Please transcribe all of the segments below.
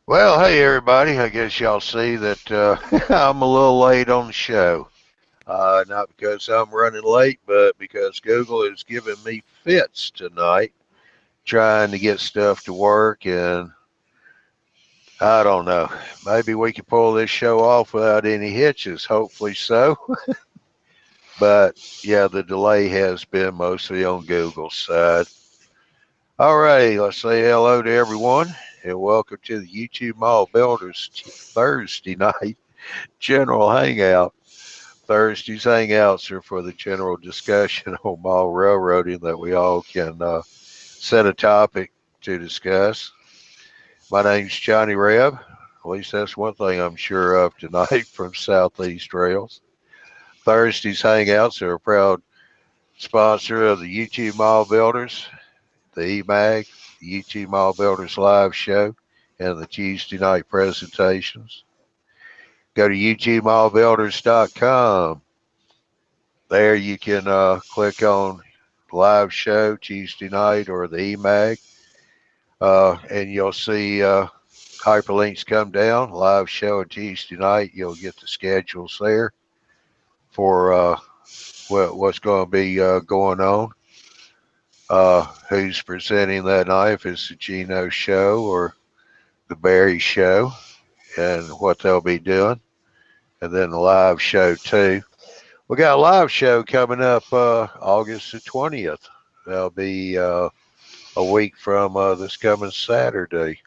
Well, hey everybody. I guess y'all see that I'm a little late on the show. Not because I'm running late, but because Google is giving me fits tonight, trying to get stuff to work, and I don't know. Maybe we can pull this show off without any hitches. Hopefully so. But yeah, the delay has been mostly on Google's side. All right, let's say hello to everyone, and welcome to the YouTube Mall Builders Thursday night General Hangout. Thursday's Hangouts are for the general discussion on mall railroading that we all can set a topic to discuss. My name's Johnny Reb. At least that's one thing I'm sure of tonight from Southeast Rails. Thursday's Hangouts are a proud sponsor of the YouTube Mall Builders, the EMAG, the YouTube Mall Builders live show, and the Tuesday night presentations. Go to YouTubeMallBuilders.com. There you can click on live show Tuesday night or the EMAG, and you'll see hyperlinks come down. Live show on Tuesday night. You'll get the schedules there for what's going to be going on. Who's presenting that night? If it's the Gino show or the Barry show, and what they'll be doing, and then the live show too. We got a live show coming up August the 20th. That'll be a week from this coming Saturday.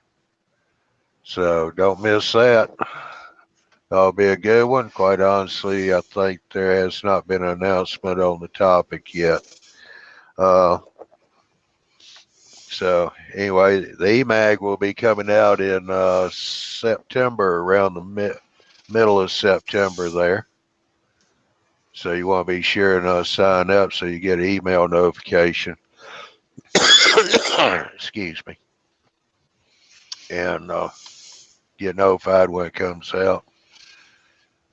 So don't miss that. That'll be a good one. Quite honestly, I think there has not been an announcement on the topic yet. So anyway, the EMAG will be coming out in September, around the middle of September there. So you want to be sure and sign up so you get an email notification. Excuse me. And get notified when it comes out.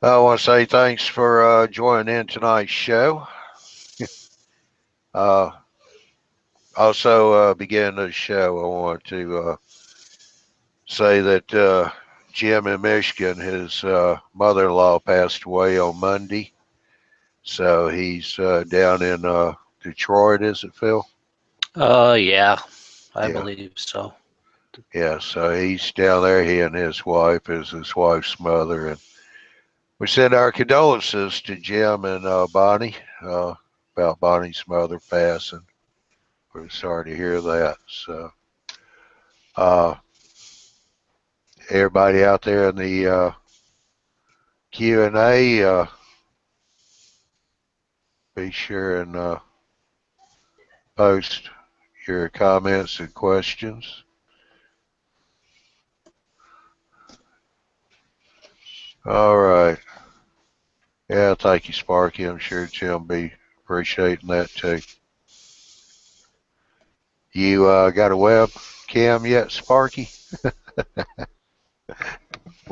I want to say thanks for joining in tonight's show. Also, beginning the show, I want to say that Jim in Michigan, his mother-in-law passed away on Monday. So he's down in Detroit, is it, Phil? Yeah, I Yeah. believe so. Yeah, so he's down there, he and his wife, is his wife's mother. And we send our condolences to Jim and Bonnie about Bonnie's mother passing. We're sorry to hear that. So, everybody out there in the Q&A, be sure and post your comments and questions. All right. Yeah, thank you, Sparky. I'm sure Jim be appreciating that too. You got a webcam yet, Sparky? We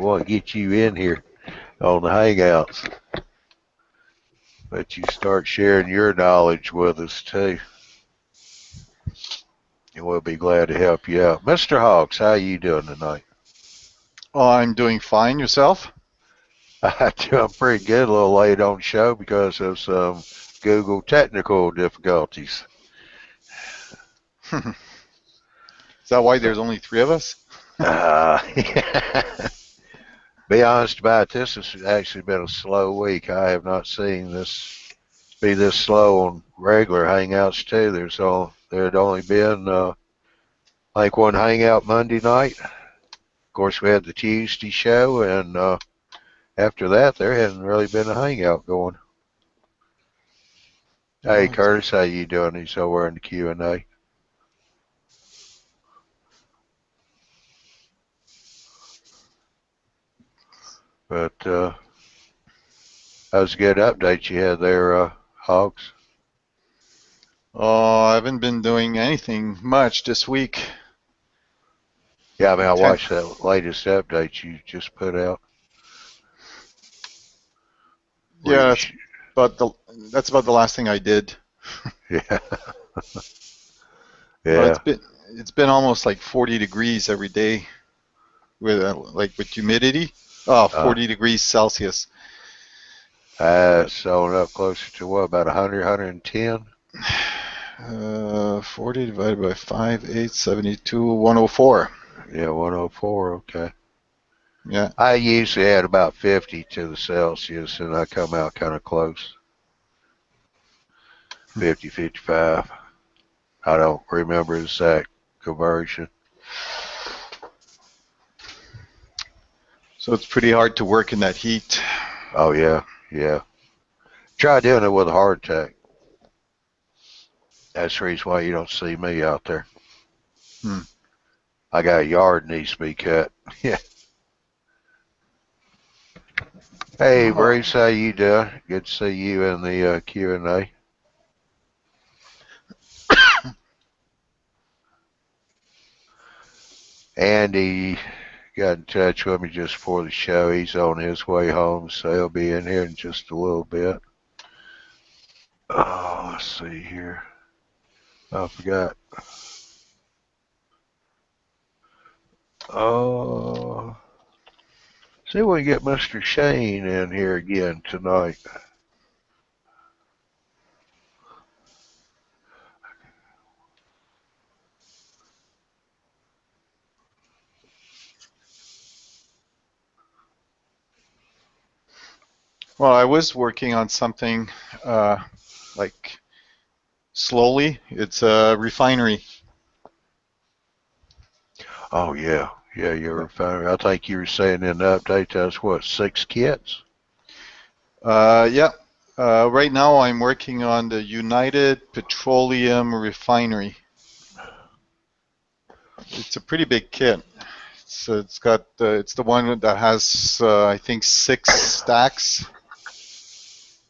want to get you in here on the Hangouts. Let you start sharing your knowledge with us too. And we'll be glad to help you out. Mr. Hawks, how you doing tonight? Oh, I'm doing fine. Yourself? I'm doing pretty good. A little late on the show because of some Google technical difficulties. Is that why there's only 3 of us? Be honest about this, has actually been a slow week. I have not seen this be this slow on regular Hangouts too. There had only been like one Hangout Monday night. Of course, we had the Tuesday show, and after that, there hasn't really been a Hangout going. Hey, Curtis, how you doing? He's over in the Q&A. But that was a good update you had there, Hogs. Oh, I haven't been doing anything much this week. Yeah, I mean, I watched that latest update you just put out. Yeah, that's about the last thing I did. Yeah. Well, Yeah. it's been almost like 40 degrees every day. with like with humidity. Oh, 40 degrees Celsius. So up closer to what, about 100, 110? 40 divided by 5, 8, 72, 104. Yeah, 104, okay. Yeah. I usually add about 50 to the Celsius, and I come out kind of close. 50, 55. I don't remember the exact conversion. So it's pretty hard to work in that heat. Oh, yeah, yeah. Try doing it with a hardtack. That's the reason why you don't see me out there. I got a yard needs to be cut. Yeah. Hey, Bruce, how you doing? Good to see you in the Q&A. Andy got in touch with me just before the show. He's on his way home, so he'll be in here in just a little bit. Oh, let's see here. I forgot. Oh, see if we can get Mr. Shane in here again tonight. Well, I was working on something like slowly. It's a refinery. Oh, yeah. Yeah, you're a refinery. I think you were saying in the update that's what, 6 kits? Yeah. Right now I'm working on the United Petroleum Refinery. It's a pretty big kit. It's got it's the one that has I think 6 stacks,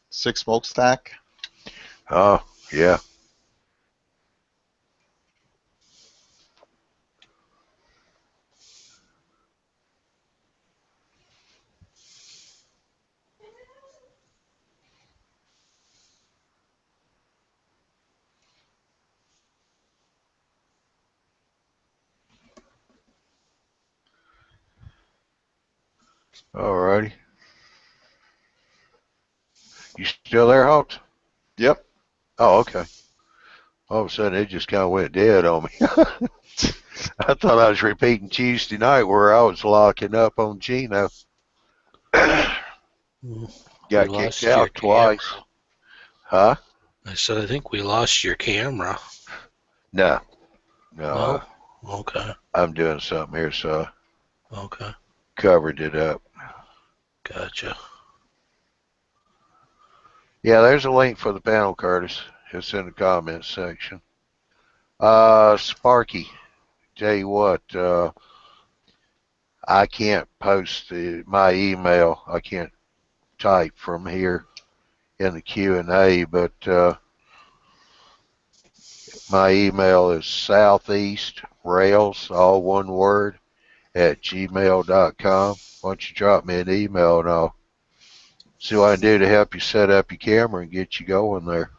6 smokestack. Oh, yeah. Alrighty. You still there, Hawks? Yep. Oh, okay. All of a sudden, it just kind of went dead on me. I thought I was repeating Tuesday night where I was locking up on Gino. Got kicked out twice. Camera. Huh? I said, I think we lost your camera. No. No? Okay. I'm doing something here, so I Okay. covered it up. Gotcha. Yeah, there's a link for the panel, Curtis. It's in the comments section. Sparky, tell you what, I can't post my email. I can't type from here in the Q&A, but my email is southeastrails, all one word, @gmail.com. Why don't you drop me an email and I'll see what I can do to help you set up your camera and get you going there.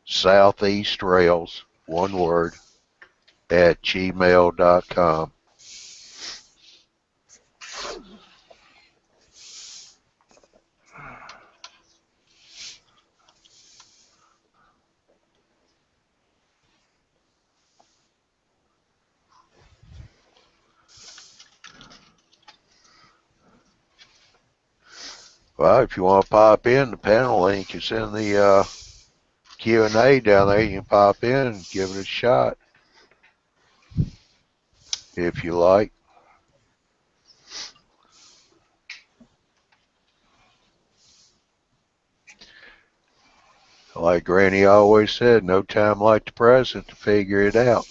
Southeastrails, one word, @gmail.com. Well, if you want to pop in, the panel link is in the Q&A down there. You can pop in and give it a shot if you like. Like Granny always said, no time like the present to figure it out.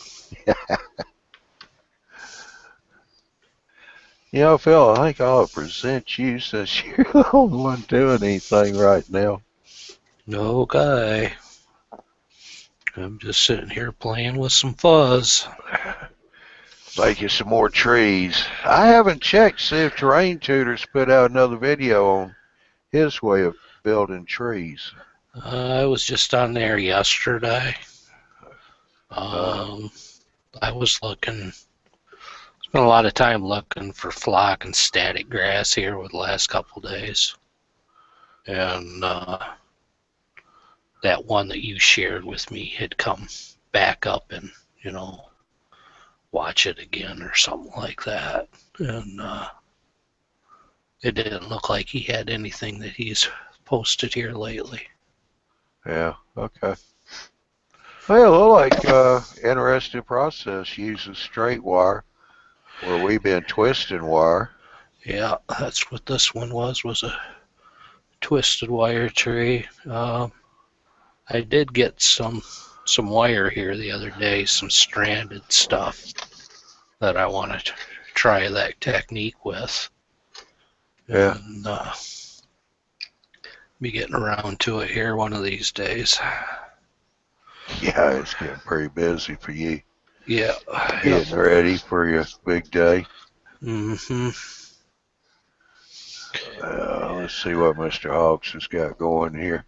You know, Phil, I think I'll present you since you're the only one doing anything right now. Okay. I'm just sitting here playing with some fuzz. Making some more trees. I haven't checked to see if Terrain Tutors put out another video on his way of building trees. I was just on there yesterday. I was looking. It's Spent a lot of time looking for flock and static grass here with the last couple days. And that one that you shared with me had come back up and, watch it again or something like that. And it didn't look like he had anything that he's posted here lately. Yeah, okay. Well, like interesting process. Uses straight wire where we've been twisting wire. Yeah, that's what this one was a twisted wire tree. I did get some wire here the other day, some stranded stuff that I want to try that technique with. Yeah. And be getting around to it here one of these days. Yeah, it's getting pretty busy for you. Yeah. Getting ready for your big day. Mm-hmm. Let's see what Mr. Hawks has got going here.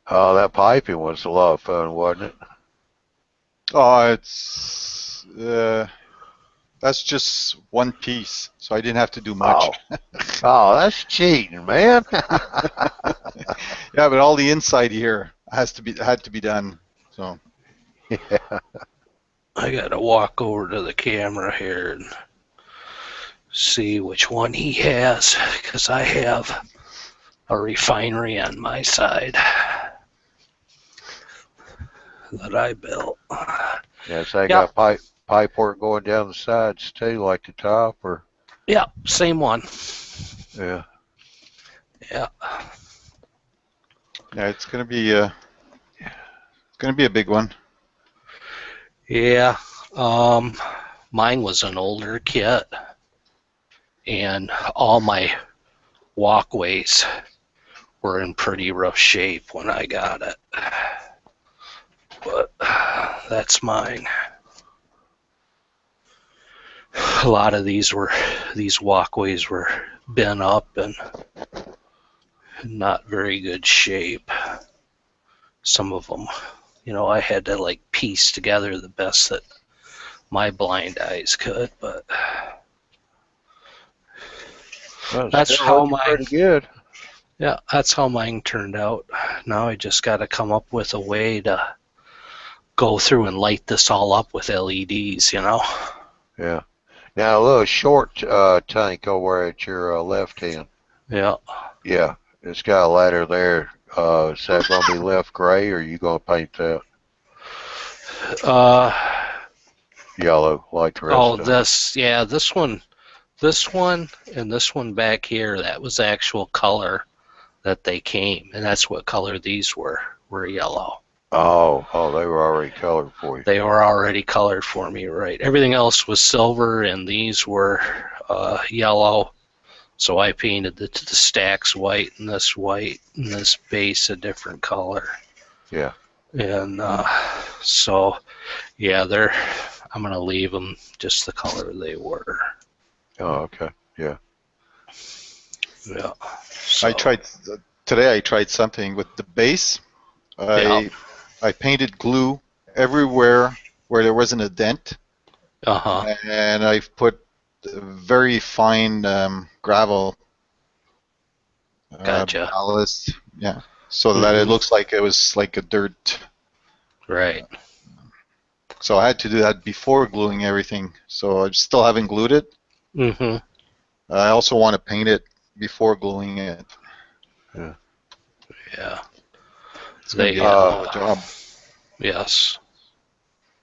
Oh, that piping was a lot of fun, wasn't it? Oh, that's just one piece, so I didn't have to do much. Oh, that's cheating, man. Yeah, but all the inside here had to be done. So Yeah. I gotta walk over to the camera here and see which one he has, because I have a refinery on my side that I built. Yes, they Yep. got pipe work going down the sides too, like the top, or Yeah, same one. yeah. Yeah. yeah, it's gonna be a big one. Yeah. Mine was an older kit, and all my walkways were in pretty rough shape when I got it. But that's mine. A lot of these walkways were bent up and not very good shape. Some of them, I had to like piece together the best that my blind eyes could, but Well, that's still how looking mine. pretty good. Yeah, that's how mine turned out. Now I just got to come up with a way to go through and light this all up with LEDs, Yeah. Now a little short tank over at your left hand. Yeah. Yeah, it's got a ladder there. Is that going to be left gray, or are you going to paint that yellow like the rest of them? This one, and this one back here, that was the actual color that they came, and that's what color these were yellow. Oh, they were already colored for you. They were already colored for me, right? Everything else was silver, and these were yellow. So I painted the stacks white, and this base a different color. Yeah. And so, yeah, I'm gonna leave them just the color they were. Oh, okay. Yeah. Yeah. So, Today I tried something with the base. I painted glue everywhere where there wasn't a dent. And I've put very fine gravel Gotcha. ballast, yeah, so that it looks like it was like a dirt. Right. So I had to do that before gluing everything. So I still haven't glued it. Mm-hmm. I also want to paint it before gluing it. Yeah. Yeah. It's gonna be a job. Yes.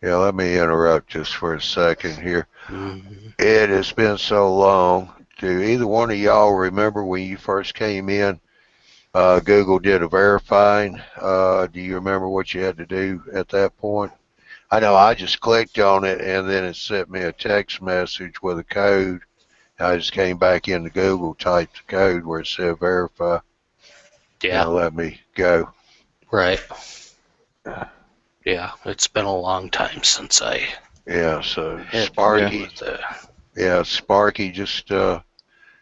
Yeah, let me interrupt just for a second here. Mm-hmm. It has been so long. Do either one of y'all remember when you first came in, Google did a verifying? Do you remember what you had to do at that point? I know I just clicked on it, and then it sent me a text message with a code. I just came back into Google, typed the code where it said verify. Yeah. And let me go. Right. Yeah, it's been a long time since I Yeah, so had Sparky. Yeah, Sparky, just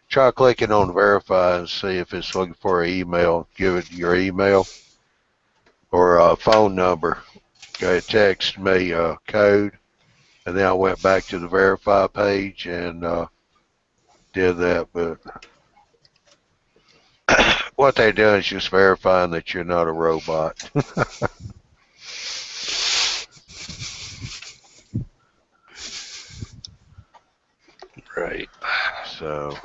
try clicking on verify and see if it's looking for an email. Give it your email. or a phone number. It texted me a code, and then I went back to the verify page and did that. But what they do is just verifying that you're not a robot. Right. So.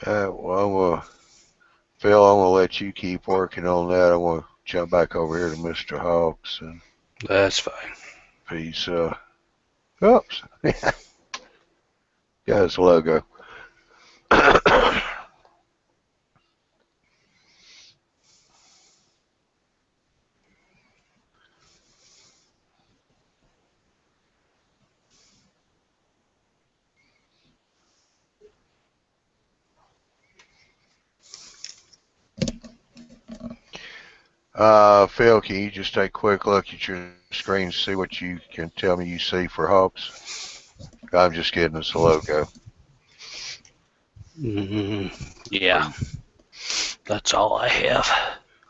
Well, Phil, I'm gonna let you keep working on that. I want to jump back over here to Mr. Hawks, and That's fine. he's oops, got his logo. Phil, can you just take a quick look at your screen and see what you can tell me you see for Hawks? I'm just getting us a logo. Yeah. That's all I have.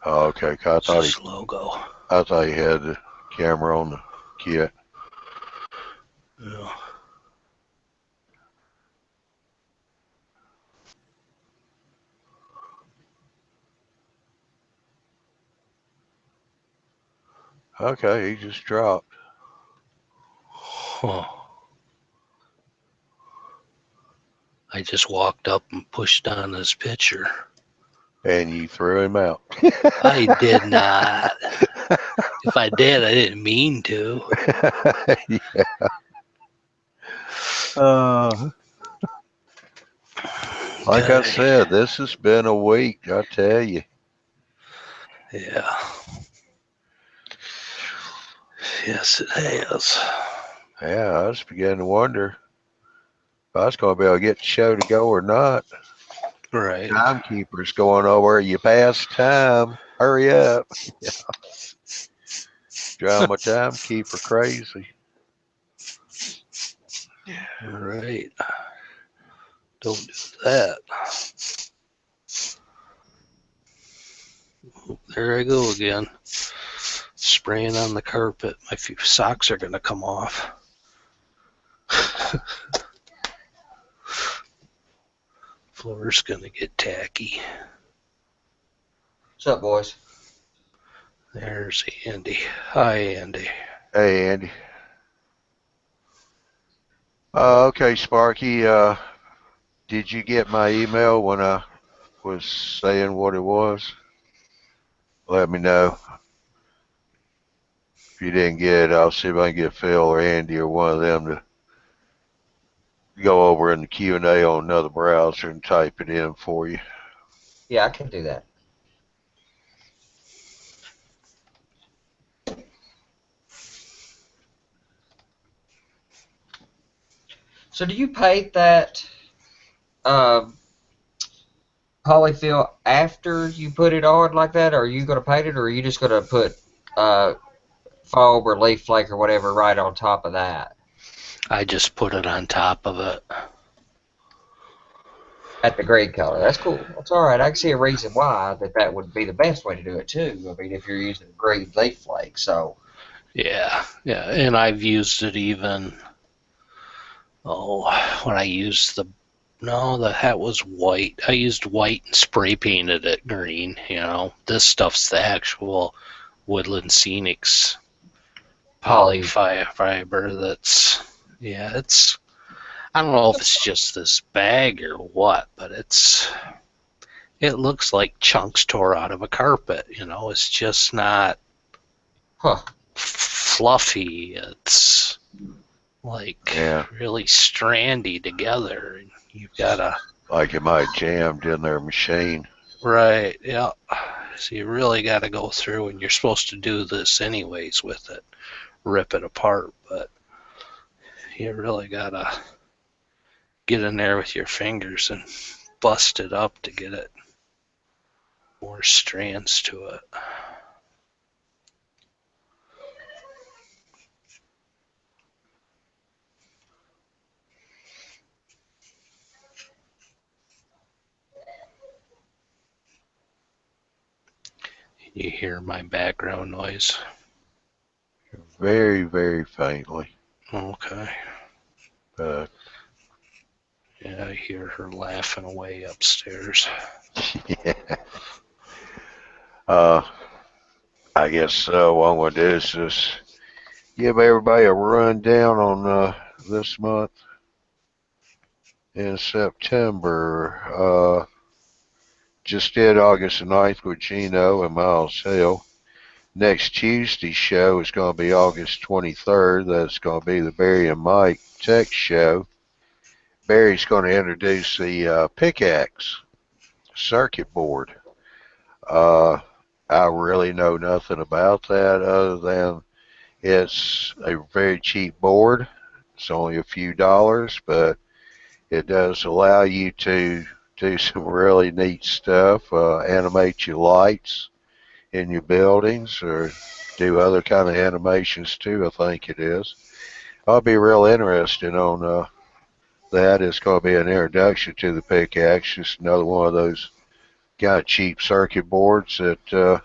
Oh, okay. I thought logo. I thought he had the camera on the kit. Yeah. Okay, he just dropped. Huh. I just walked up and pushed on his picture. And you threw him out. I did not. If I did, I didn't mean to. Yeah. Like I said, this has been a week, I tell you. Yeah. Yes, it has. Yeah, I was beginning to wonder if I was going to be able to get the show to go or not. Right. Timekeeper's going over. You passed time. Hurry up. Yeah. Drive my timekeeper crazy. Right. Don't do that. There I go again. Spraying on the carpet. My few socks are going to come off. Floor's going to get tacky. What's up, boys? There's Andy. Hi, Andy. Hey, Andy. Okay, Sparky. Did you get my email when I was saying what it was? Let me know. If you didn't get it, I'll see if I can get Phil or Andy or one of them to go over in the Q&A on another browser and type it in for you. Yeah, I can do that. So do you paint that polyfill after you put it on like that, or are you going to paint it, or are you just going to put foam or leaf flake or whatever right on top of that? I just put it on top of it. At the grade color. That's cool. That's all right. I can see a reason why that would be the best way to do it, too. I mean, if you're using grade leaf flake, so. Yeah, and I've used it even, when I used the hat was white. I used white and spray painted it green, This stuff's the actual Woodland Scenics polyfiber that's, it's, I don't know if it's just this bag or what, but it looks like chunks tore out of a carpet, It's just not fluffy. like Yeah. really strandy together. And you've got to, Like it might jammed in their machine. right, yeah. So you really got to go through, and you're supposed to do this anyways with it, rip it apart, but you really got to get in there with your fingers and bust it up to get it more strands to it. You hear my background noise? Very, very faintly. Okay. But Yeah, I hear her laughing away upstairs. yeah. I guess what I'm going to do is just give everybody a rundown on this month in September. Just did August the 9th with Gino and Miles Hill. Next Tuesday's show is going to be August 23rd. That's going to be the Barry and Mike Tech Show. Barry's going to introduce the pickaxe circuit board. I really know nothing about that other than it's a very cheap board. It's only a few dollars, but it does allow you to do some really neat stuff, animate your lights in your buildings or do other kind of animations too, I think it is. I'll be real interested on that. It's going to be an introduction to the pickaxe, just another one of those kind of cheap circuit boards that can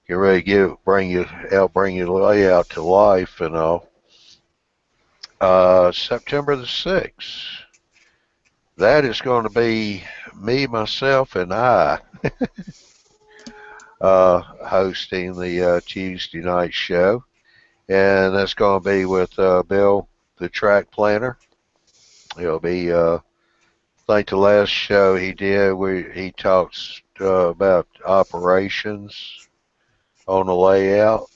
really bring your layout to life and all. September the 6th. That is going to be me, myself, and I hosting the Tuesday night show. And that's going to be with Bill, the track planner. It'll be, I think the last show he did, he talks about operations on the layout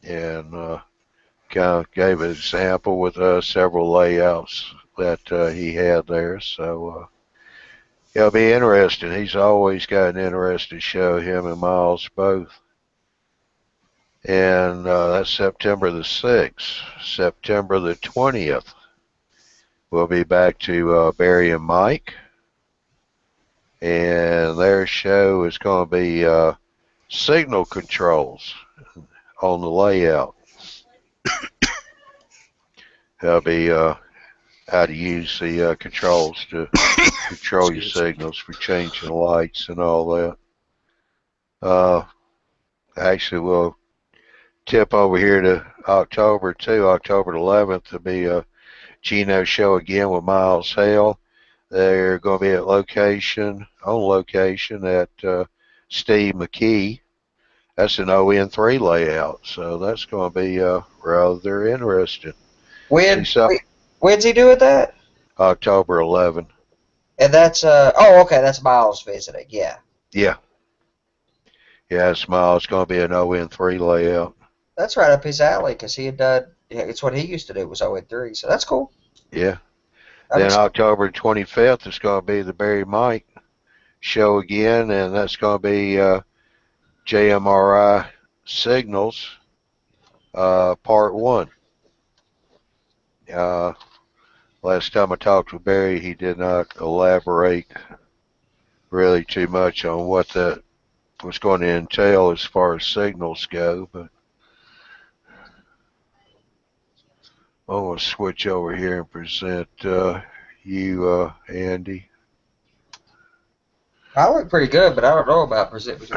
and kind of gave an example with several layouts that he had there. So it'll be interesting. He's always got an interesting show, him and Miles both. And that's September the 6th. September the 20th, we'll be back to Barry and Mike. And their show is going to be signal controls on the layout. That'll be how to use the controls to control your signals for changing lights and all that. Actually, we'll tip over here to October too. October 11th to be a Gino show again with Miles Hale. They're going to be on location at Steve McKee. That's an ON3 layout, so that's going to be rather interesting. When's he doing that? October 11th. And that's okay, that's Miles visiting. Yeah. Yeah. Yeah, it's Miles. It's going to be an ON3 layout. That's right up his alley because he had done. Yeah, it's what he used to do was 0-3, so that's cool. Yeah. Then October 25th is going to be the Barry Mike show again, and that's going to be JMRI Signals Part 1. Last time I talked with Barry, he did not elaborate really too much on what that was going to entail as far as signals go, but I'm going to switch over here and present you, Andy. I look pretty good, but I don't know about presenting.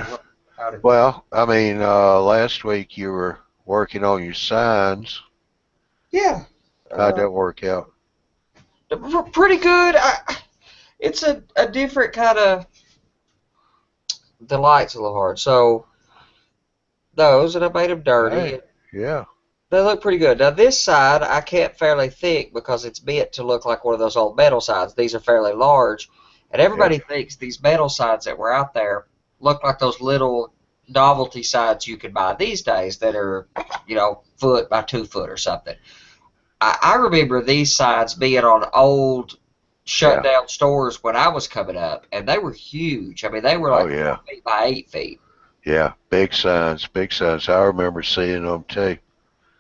Well, I mean, last week you were working on your signs. Yeah. How'd that work out? Pretty good. It's a different kind of. The light's a little hard. So those, and I made them dirty. Hey, yeah. They look pretty good. Now this side I kept fairly thick because it's meant to look like one of those old metal sides. These are fairly large, and everybody thinks these metal sides that were out there look like those little novelty sides you can buy these days that are, foot by 2 foot or something. I remember these signs being on old shut Yeah. down stores when I was coming up, and they were huge. I mean, they were Oh like yeah. 4 feet by 8 feet. Yeah. Big signs. Big signs. I remember seeing them too.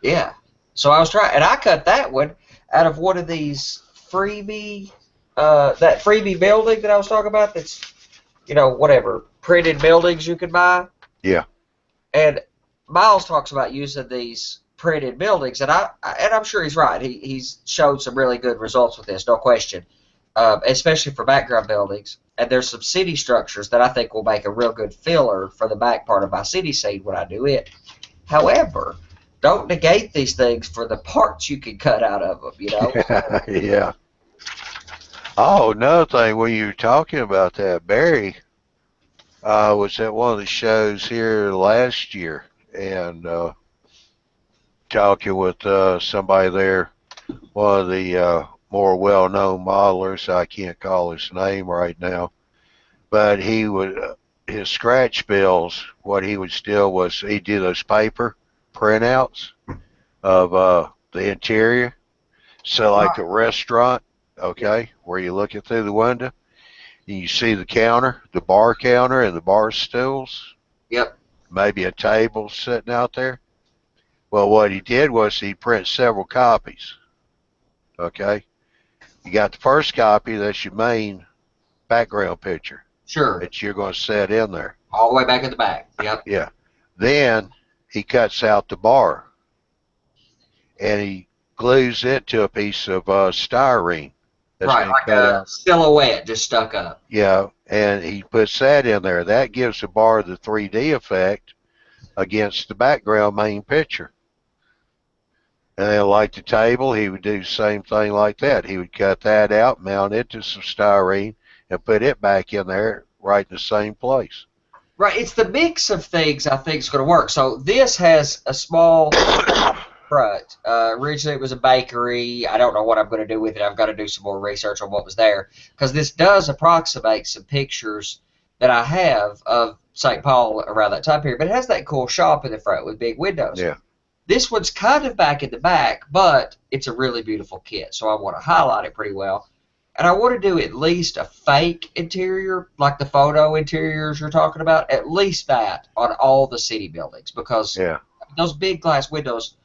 Yeah. So I was trying, and I cut that one out of one of these freebie, that freebie building that I was talking about. That's whatever printed buildings you can buy. Yeah. And Miles talks about using these printed buildings, and I'm sure he's right. He's showed some really good results with this, no question, especially for background buildings. And there's some city structures that I think will make a real good filler for the back part of my city scene when I do it. However, don't negate these things for the parts you can cut out of them. Yeah. Oh, another thing, when you were talking about that, Barry was at one of the shows here last year, and talking with somebody there, one of the more well-known modelers. I can't call his name right now, but he would his scratch bills. What he would steal was he'd do those paper printouts of the interior. So, like Right. a restaurant, okay, where you're looking through the window, and you see the counter, the bar counter, and the bar stools, Yep. maybe a table sitting out there. Well, what he did was he print several copies. Okay, you got the first copy, that's your main background picture Sure. that you're going to set in there. All the way back in the back. Yep. Yeah. Then he cuts out the bar and he glues it to a piece of styrene that's Right, been like cut a out. silhouette just stuck up. Yeah, and he puts that in there. That gives the bar the 3D effect against the background main picture. And then, like the table, he would do the same thing like that. He would cut that out, mount it to some styrene, and put it back in there right in the same place. Right, it's the mix of things I think is going to work. So this has a small front. Originally it was a bakery. I don't know what I'm going to do with it. I've got to do some more research on what was there, because this does approximate some pictures that I have of St. Paul around that time period. But it has that cool shop in the front with big windows. Yeah. This one's kind of back in the back, but it's a really beautiful kit, so I want to highlight it pretty well. And I want to do at least a fake interior, like the photo interiors you're talking about, at least that on all the city buildings, because Yeah. those big glass windows,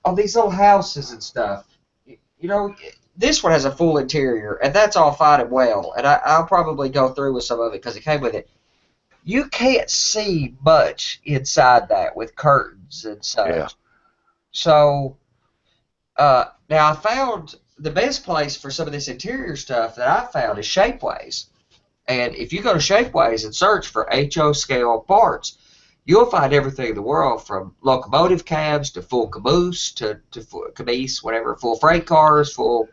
on these little houses and stuff, this one has a full interior, and that's all fine and well, and I'll probably go through with some of it because it came with it. You can't see much inside that with curtains and such. Yeah. So now I found the best place for some of this interior stuff that I found is Shapeways. And if you go to Shapeways and search for HO scale parts, you'll find everything in the world from locomotive cabs to full caboose to full caboose, whatever, full freight cars, full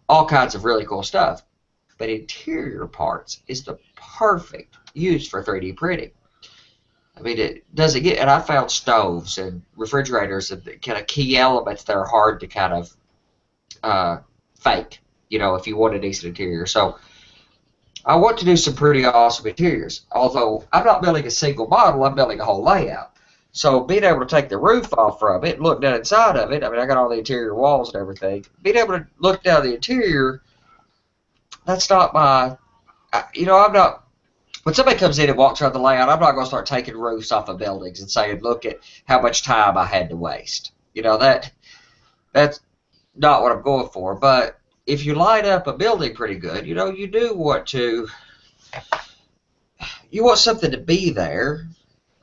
all kinds of really cool stuff. But interior parts is the perfect use for 3D printing. I mean, it doesn't get, and I found stoves and refrigerators and kind of key elements that are hard to kind of fake, if you want a decent interior. So I want to do some pretty awesome interiors. Although I'm not building a single model, I'm building a whole layout. So being able to take the roof off from it, look down inside of it, I mean, I got all the interior walls and everything. Being able to look down the interior, that's not my, I'm not, when somebody comes in and walks around the layout, I'm not going to start taking roofs off of buildings and saying, look at how much time I had to waste. That's not what I'm going for. But if you light up a building pretty good, you do want to, you want something to be there.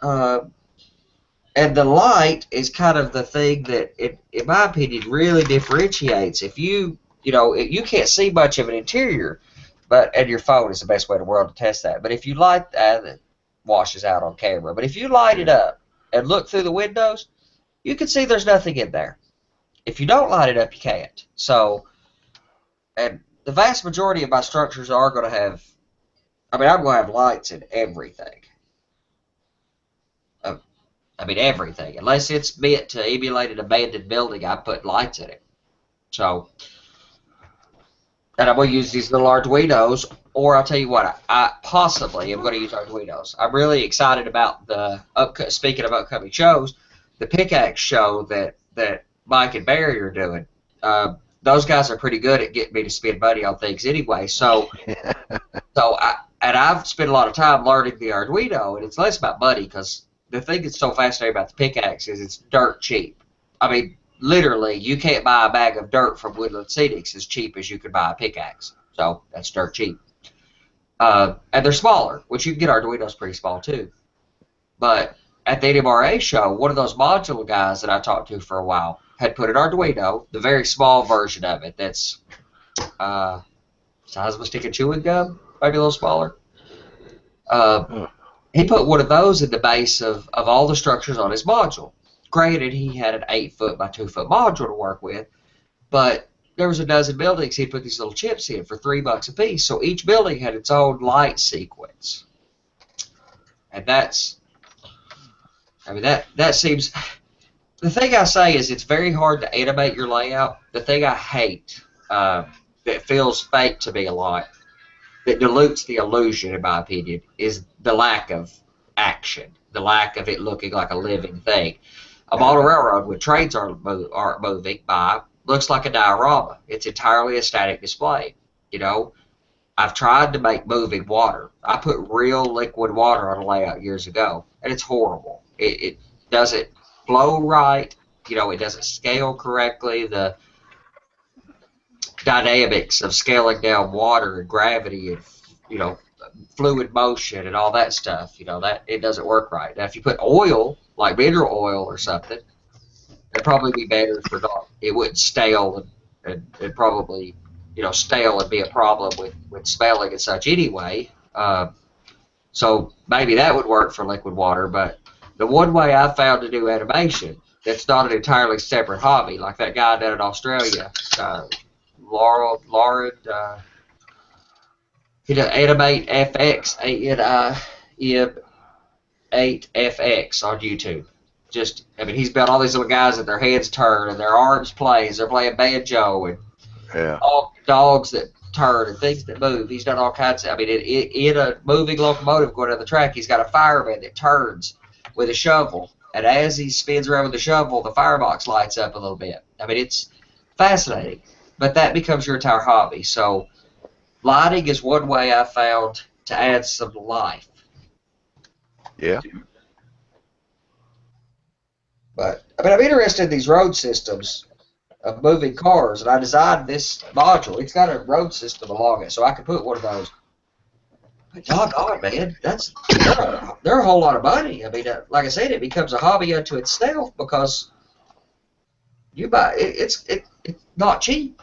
And the light is kind of the thing that, in my opinion, really differentiates. If you can't see much of an interior, and your phone is the best way in the world to test that. But if you light that, it washes out on camera. But if you light it up and look through the windows, you can see there's nothing in there. If you don't light it up, you can't. So, and the vast majority of my structures are going to have, I'm going to have lights in everything. Everything. Unless it's meant to emulate an abandoned building, I put lights in it. So, and I'm going to use these little Arduinos, or I'll tell you what, I possibly am going to use Arduinos. I'm really excited about speaking of upcoming shows, the Pickaxe show that Mike and Barry are doing. Those guys are pretty good at getting me to spend money on things anyway. So I've spent a lot of time learning the Arduino, and it's less about money because the thing that's so fascinating about the pickaxe is it's dirt cheap. I mean, literally, you can't buy a bag of dirt from Woodland Scenics as cheap as you could buy a pickaxe. So that's dirt cheap. And they're smaller, which you can get Arduinos pretty small too. But at the NMRA show, one of those modular guys that I talked to for a while had put an Arduino, the very small version of it that's size of a stick of chewing gum, maybe a little smaller. He put one of those in the base of all the structures on his module. Granted, he had an 8-foot by 2-foot module to work with, but there was a dozen buildings he'd put these little chips in for $3 a piece, so each building had its own light sequence. And that seems... The thing I say is it's very hard to animate your layout. The thing I hate that feels fake to me a lot, that dilutes the illusion, in my opinion, is the lack of action, the lack of it looking like a living thing. A model railroad, when trains aren't moving by, looks like a diorama. It's entirely a static display. You know, I've tried to make moving water. I put real liquid water on a layout years ago, and it's horrible. It doesn't flow right. You know, it doesn't scale correctly. The dynamics of scaling down water and gravity and, you know, fluid motion and all that stuff, you know, that it doesn't work right. Now, if you put oil, like mineral oil or something, it'd probably be better for not, it wouldn't stale and probably, you know, stale and be a problem with smelling and such anyway. So maybe that would work for liquid water, but the one way I found to do animation that's not an entirely separate hobby, like that guy down in Australia, Lauren, he does Animate FX, ANIM8FX on YouTube. Just, I mean, he's built all these little guys that their heads turn and their arms plays. They're playing banjo and dogs that turn and things that move. He's done all kinds of, I mean, in a moving locomotive going down the track, he's got a fireman that turns with a shovel. And as he spins around with the shovel, the firebox lights up a little bit. I mean, it's fascinating. But that becomes your entire hobby. So lighting is one way I found to add some life. Yeah. But I mean, I'm interested in these road systems of moving cars, and I designed this module. It's got a road system along it, so I could put one of those. But doggone, man, they're a whole lot of money. I mean, like I said, it becomes a hobby unto itself because you buy it's not cheap.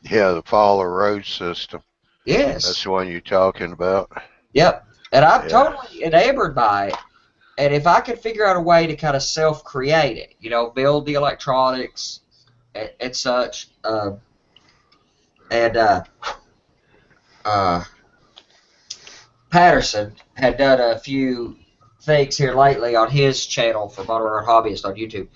Yeah, the follow road system. Yes. That's the one you're talking about. Yep. And I'm totally enamored by it. And if I could figure out a way to kind of self-create it, you know, build the electronics and such, Patterson had done a few things here lately on his channel for Model Railroad Hobbyist on YouTube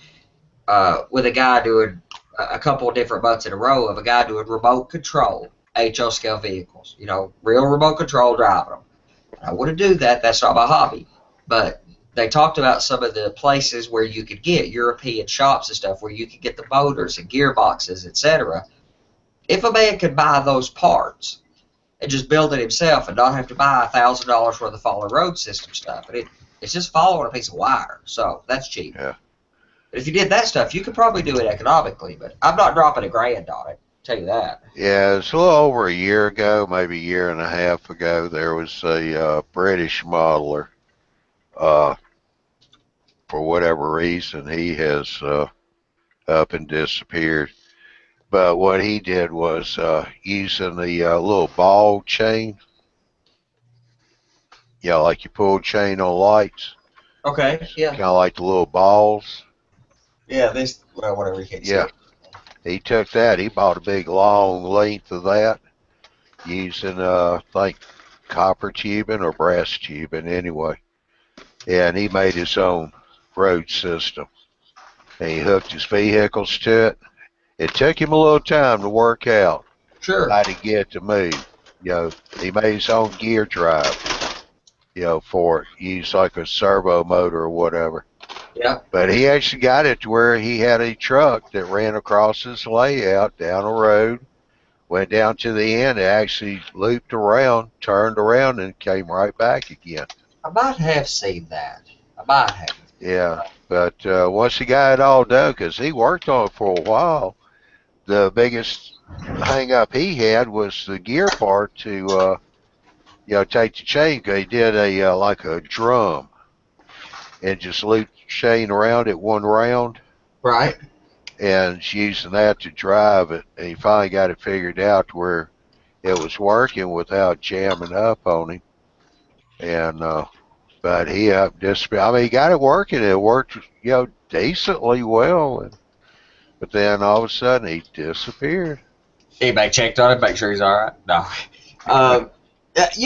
with a guy doing a couple of different months in a row of a guy doing remote control HO scale vehicles, you know, real remote control driving them. I want to do that. That's not my hobby. But they talked about some of the places where you could get European shops and stuff where you could get the motors and gearboxes, etc. If a man could buy those parts and just build it himself and not have to buy $1,000 worth of follow road system stuff, and it's just following a piece of wire, so that's cheap. Yeah. But if you did that stuff, you could probably do it economically, but I'm not dropping $1,000 on it. Tell you that. Yeah, it's a little over a year ago, maybe a year and a half ago. There was a British modeler. For whatever reason, he has up and disappeared. But what he did was using the little ball chain. Yeah, like you pull chain on lights. Okay. Yeah. Kind of like the little balls. Yeah. Well, whatever you can say. Yeah. He took that. He bought a big long length of that using, I think, copper tubing or brass tubing anyway. Yeah, and he made his own road system. And he hooked his vehicles to it. It took him a little time to work out how to get to move. You know, he made his own gear drive, you know, for it. He used like a servo motor or whatever. Yeah. But he actually got it to where he had a truck that ran across his layout down a road, went down to the end, and actually looped around, turned around, and came right back again. I might have seen that. I might have. Yeah, but once he got it all done, because he worked on it for a while, the biggest hang up he had was the gear part to, take the chain. 'Cause he did a like a drum and just looped the chain around it one round, Right. and using that to drive it. And he finally got it figured out to where it was working without jamming up on him. And but he just, I mean, he got it working. It worked, decently well. But then all of a sudden he disappeared. Anybody checked on him, make sure he's all right? No. That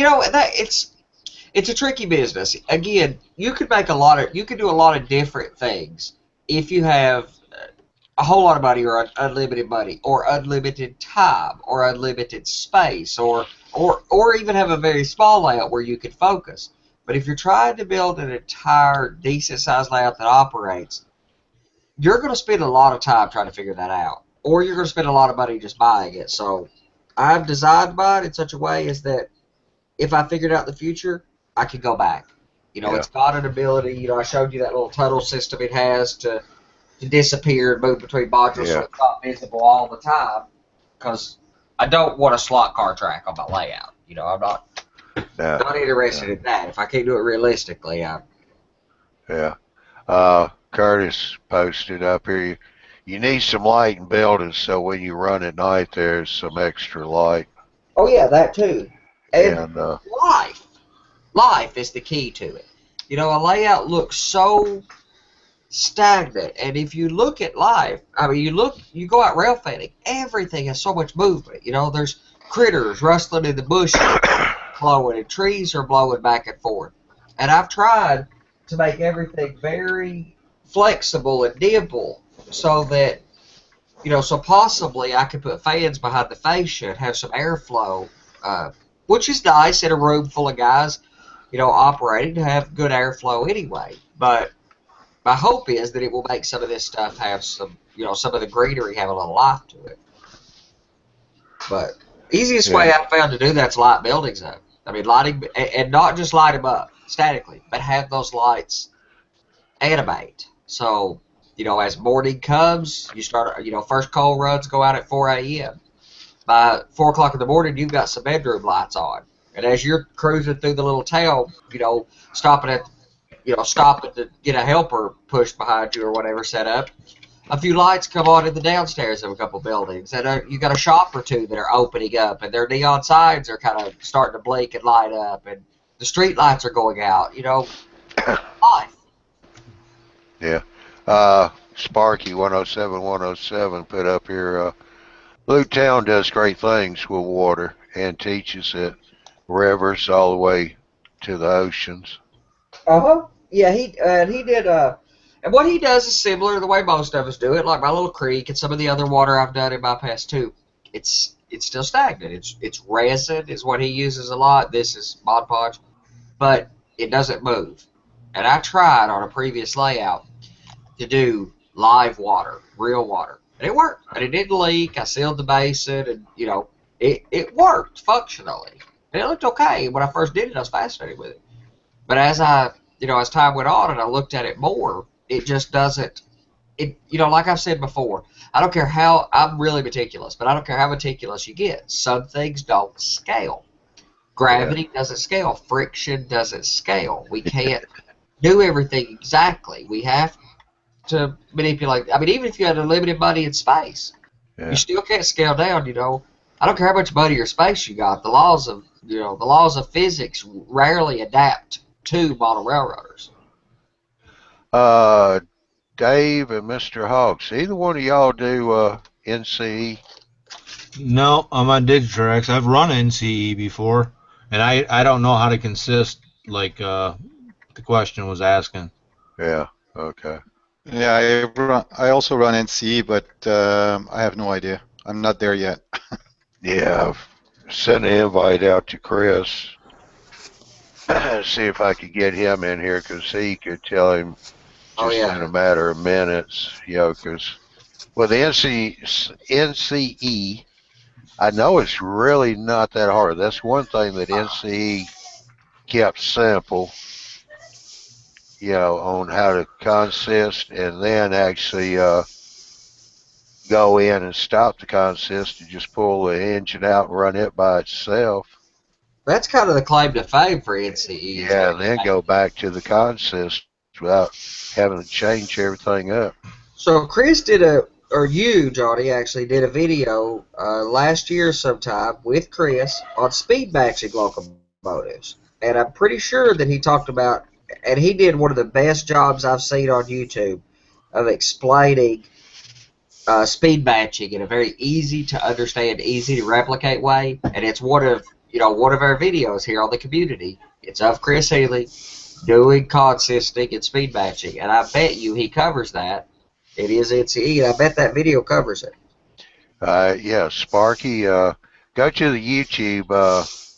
it's a tricky business. Again, you could do a lot of different things if you have a whole lot of money or unlimited money or unlimited time or unlimited space or even have a very small layout where you could focus. But if you're trying to build an entire decent sized layout that operates, you're going to spend a lot of time trying to figure that out, or you're going to spend a lot of money just buying it. So I've designed mine in such a way is that if I figured out the future, I could go back. Yeah. It's got an ability. I showed you that little tunnel system it has to disappear and move between modules so it's not visible all the time, because I don't want a slot car track on my layout. I'm not interested in that. If I can't do it realistically, Yeah. Curtis posted up here, you need some light in buildings so when you run at night there's some extra light. Oh yeah, that too. And And life is the key to it. A layout looks so stagnant, and if you look at life, I mean, you go out rail fanning, everything has so much movement. There's critters rustling in the bushes, blowing, and trees are blowing back and forth. And I've tried to make everything very flexible and nimble so that, so possibly I could put fans behind the fascia and have some airflow, which is nice in a room full of guys, operating to have good airflow anyway. But my hope is that it will make some of this stuff have some, some of the greenery have a little life to it. But easiest way I've found to do that's light buildings up. I mean, lighting, and not just light them up statically, but have those lights animate. So, as morning comes, you start, first coal runs go out at 4 a.m. By 4 o'clock in the morning, you've got some bedroom lights on. And as you're cruising through the little town, stopping to get a helper pushed behind you or whatever set up, a few lights come on in the downstairs of a couple buildings, and you got a shop or two that are opening up, and their neon signs are kind of starting to blink and light up, and the street lights are going out. Life. Yeah. Sparky 107 put up here, Blue Town does great things with water and teaches it rivers all the way to the oceans. Yeah, he did. And what he does is similar to the way most of us do it. Like my little creek and some of the other water I've done in my past too. It's still stagnant. It's resin is what he uses a lot. This is Mod Podge, but it doesn't move. And I tried on a previous layout to do live water, real water, and it worked. And it didn't leak. I sealed the basin, and it worked functionally. And it looked okay. When I first did it, I was fascinated with it. But as as time went on and I looked at it more, it just doesn't. Like I've said before, I don't care how, I'm really meticulous, but I don't care how meticulous you get. Some things don't scale. Gravity doesn't scale. Friction doesn't scale. We can't do everything exactly. We have to manipulate. I mean, even if you had unlimited money and space, you still can't scale down. I don't care how much money or space you got. The laws of physics rarely adapt to model railroaders. Dave and Mr. Hawks, either one of y'all do NCE? No, I'm on Digitrax. I've run NCE before, and I don't know how to consist like the question was asking. Yeah. Okay. Yeah, I also run NCE, but I have no idea. I'm not there yet. Yeah, I've sent an invite out to Chris. See if I could get him in here because he could tell him Oh, just yeah. in a matter of minutes, you know, because with the NCE, I know it's really not that hard. That's one thing that NCE kept simple, you know, on how to consist and then actually go in and stop the consist and just pull the engine out and run it by itself. That's kind of the claim to fame for NCE. Yeah, and then go back to the consist without having to change everything up. So Chris or you, Johnny, actually did a video last year sometime with Chris on speed matching locomotives. And I'm pretty sure that he talked about, and he did one of the best jobs I've seen on YouTube of explaining speed matching in a very easy to understand, easy to replicate way. And it's one of our videos here on the community. It's of Chris Healy doing consisting and speed matching, and I bet you he covers that. It is NCE, and I bet that video covers it. Yeah, Sparky, go to the YouTube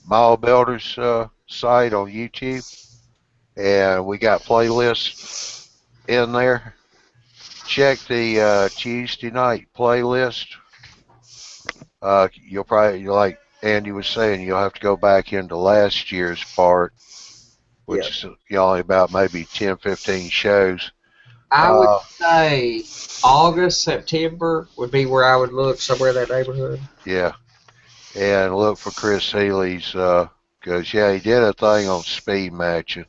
Mile Builders site on YouTube, and we got playlists in there. Check the Tuesday night playlist. You'll probably, like Andy was saying, you'll have to go back into last year's part, which is only about maybe 10, 15 shows. I would say August, September would be where I would look, somewhere in that neighborhood. Yeah, and look for Chris Healy's, because, yeah, he did a thing on speed matching.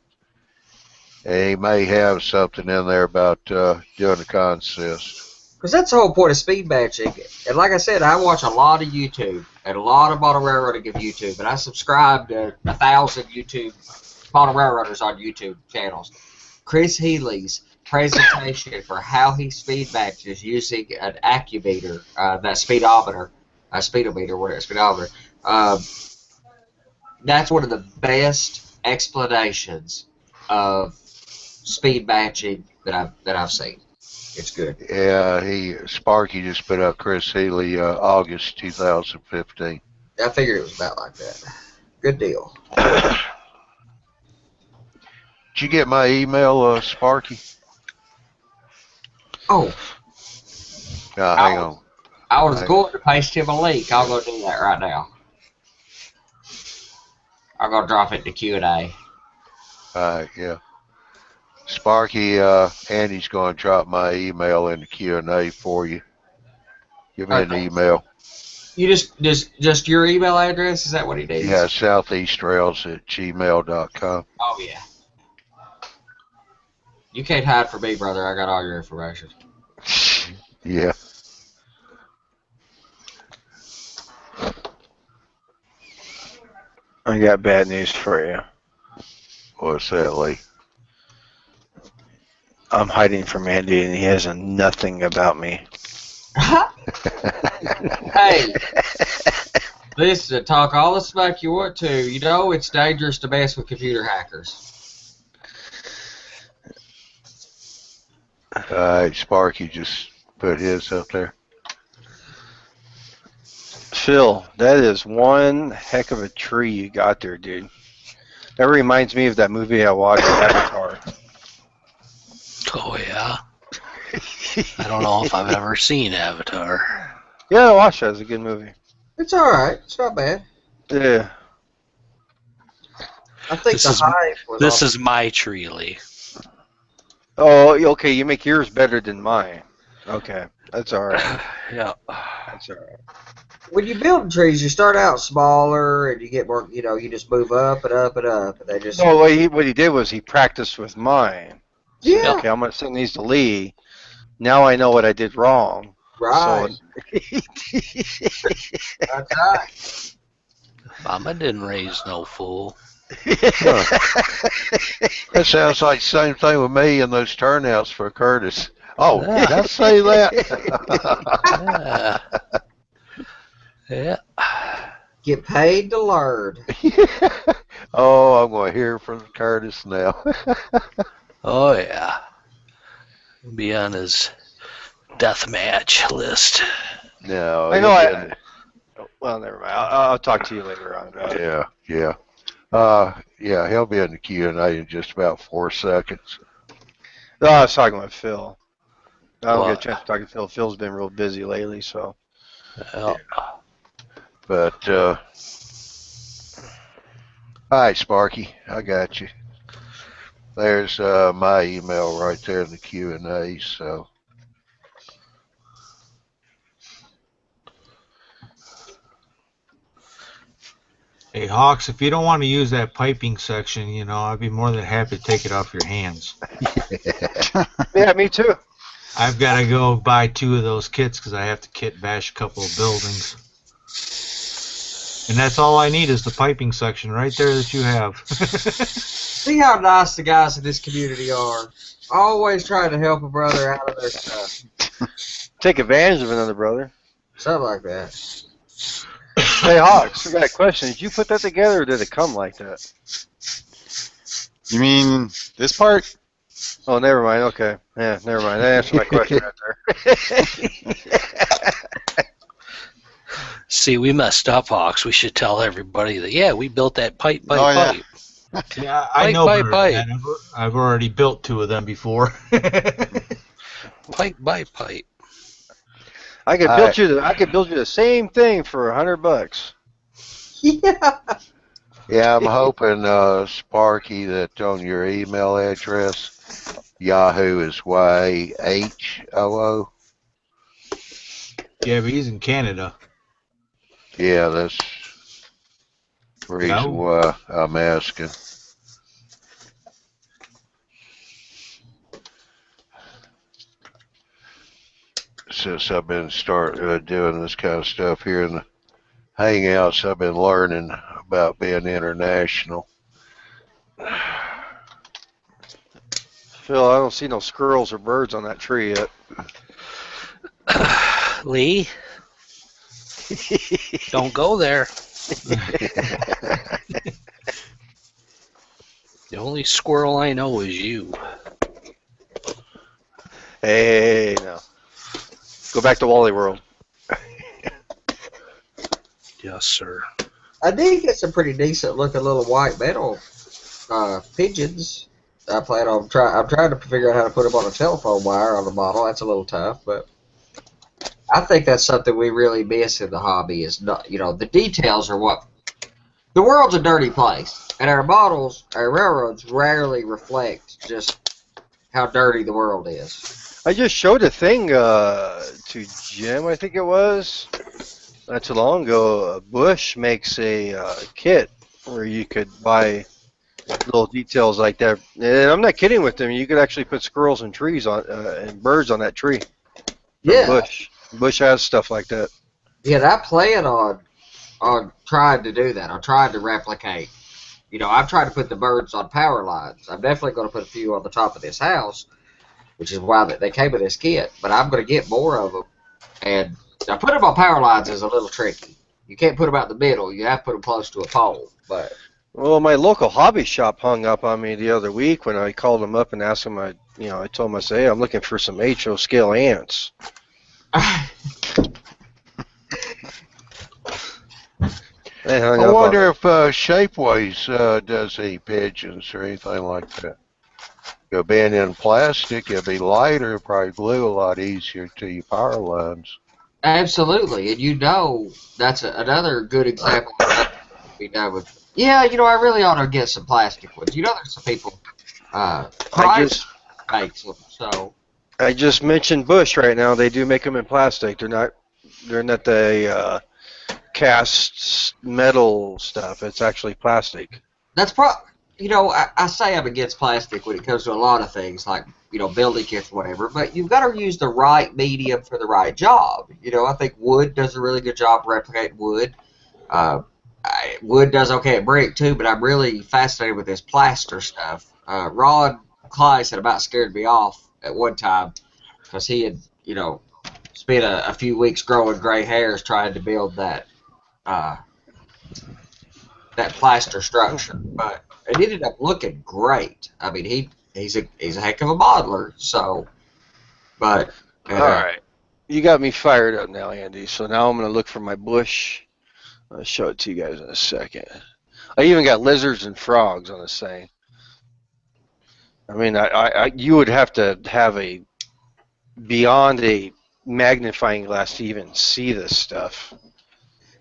And he may have something in there about doing the consist. Because that's the whole point of speed matching. And like I said, I watch a lot of YouTube and a lot of model railroading of YouTube. And I subscribe to 1,000 YouTube model railroaders on YouTube channels. Chris Healy's presentation for how he speed matches using an accumeter, that speedometer, speedometer. That's one of the best explanations of speed matching that I've seen. It's good. Yeah, Sparky just put up Chris Healy August 2015. I figured it was about like that. Good deal. Did you get my email, Sparky? Oh. Hang on. I was going to paste him a link. I'll go do that right now. I'm going to drop it in the Q&A. Yeah. Sparky, Andy's going to drop my email in the Q&A for you. Give me an email. You just your email address? Is that what he needs? Yeah, southeastrails@gmail.com. Oh, yeah. You can't hide from me, brother. I got all your information. Yeah. I got bad news for you. What's that, Lee? I'm hiding from Andy, and he has nothing about me. Hey, listen, talk all the smack you want to. You know it's dangerous to mess with computer hackers. Sparky just put his up there. Phil, that is one heck of a tree you got there, dude. That reminds me of that movie I watched, Avatar. Oh, yeah. I don't know if I've ever seen Avatar. Yeah, I watched that. It's a good movie. It's all right. It's not bad. Yeah. I think this is my tree, Lee. Oh, okay. You make yours better than mine. Okay, that's all right. Yeah. That's all right. When you build trees, you start out smaller, and you get more. You just move up and up and up, and they just. No, what he did was he practiced with mine. Yeah. So, okay, I'm gonna send these to Lee. Now I know what I did wrong. Right. So, That's right. Mama didn't raise no fool. That sounds like the same thing with me and those turnouts for Curtis. Oh, did I say that? Yeah. Get paid to learn. Oh, I'm going to hear from Curtis now. Oh, yeah. Be on his death match list. No, I know. Well, never mind. I'll talk to you later on about it. Yeah. Yeah, he'll be in the Q&A in just about 4 seconds. No, I was talking about Phil. I don't get a What? chance to talk to Phil. Phil's been real busy lately, so. Well, But all right, Sparky, I got you. There's my email right there in the Q&A. So Hey, Hawks, if you don't want to use that piping section, I'd be more than happy to take it off your hands. Yeah, me too. I've got to go buy 2 of those kits because I have to kit bash a couple of buildings. And that's all I need is the piping section right there that you have. See how nice the guys in this community are. Always trying to help a brother out of their stuff. Take advantage of another brother. Something like that. Hey, Hawks, I got a question. Did you put that together or did it come like that? You mean this part? Oh, never mind. Okay. Yeah, never mind. That answered my question right there. see, we messed up, Hawks. We should tell everybody that, yeah, we built that pipe by Oh, yeah. pipe. Yeah, I know better than that. I've already built 2 of them before. Pipe by pipe. I could build you the same thing for $100. Yeah. yeah, I'm hoping Sparky that on your email address, Yahoo is YHOO. Yeah, but he's in Canada. Yeah, that's the reason why I'm asking. Since I've been doing this kind of stuff here in the Hangouts, I've been learning about being international. Phil, I don't see no squirrels or birds on that tree yet. Lee, don't go there. The only squirrel I know is you. Hey, no. Go back to Wally World. Yes, sir. I did get some pretty decent looking little white metal pigeons. I'm trying to figure out how to put them on a telephone wire on the model. That's a little tough, but I think that's something we really miss in the hobby. Is not, the details are what. The world's a dirty place, and our models, our railroads, rarely reflect just how dirty the world is. I just showed a thing to Jim, I think it was, not too long ago. Bush makes a kit where you could buy little details like that. And I'm not kidding with them. You could actually put squirrels and trees on and birds on that tree. Yeah. Bush. Bush has stuff like that. Yeah, I plan on trying to do that. I'm trying to replicate. I've tried to put the birds on power lines. I'm definitely going to put a few on the top of this house, which is why they came with this kit. But I'm going to get more of them. And now put them on power lines is a little tricky. You can't put them out in the middle. You have to put them close to a pole. But well, my local hobby shop hung up on me the other week when I called them up and asked them. I told them, I said, hey, I'm looking for some HO scale ants. I wonder if Shapeways does any pigeons or anything like that. Being in plastic, it'd be lighter, probably glue a lot easier to your power lines. Absolutely, and that's another good example of what be done with. Yeah, I really ought to get some plastic ones. There's some people price makes them. So I just mentioned Bush right now. They do make them in plastic. They're not the cast metal stuff. It's actually plastic. that's I say I'm against plastic when it comes to a lot of things, like, building kits or whatever, but you've got to use the right medium for the right job. I think wood does a really good job replicating wood. Wood does okay at brick, too, but I'm really fascinated with this plaster stuff. Ron Kleiss had about scared me off at one time because he had, spent a few weeks growing gray hairs trying to build that plaster structure, but it ended up looking great. I mean, he's a heck of a modeler. So, but all right, you got me fired up now, Andy. So now I'm gonna look for my bush. I'll show it to you guys in a second. I even got lizards and frogs on this thing. I mean, you would have to have a beyond a magnifying glass to even see this stuff.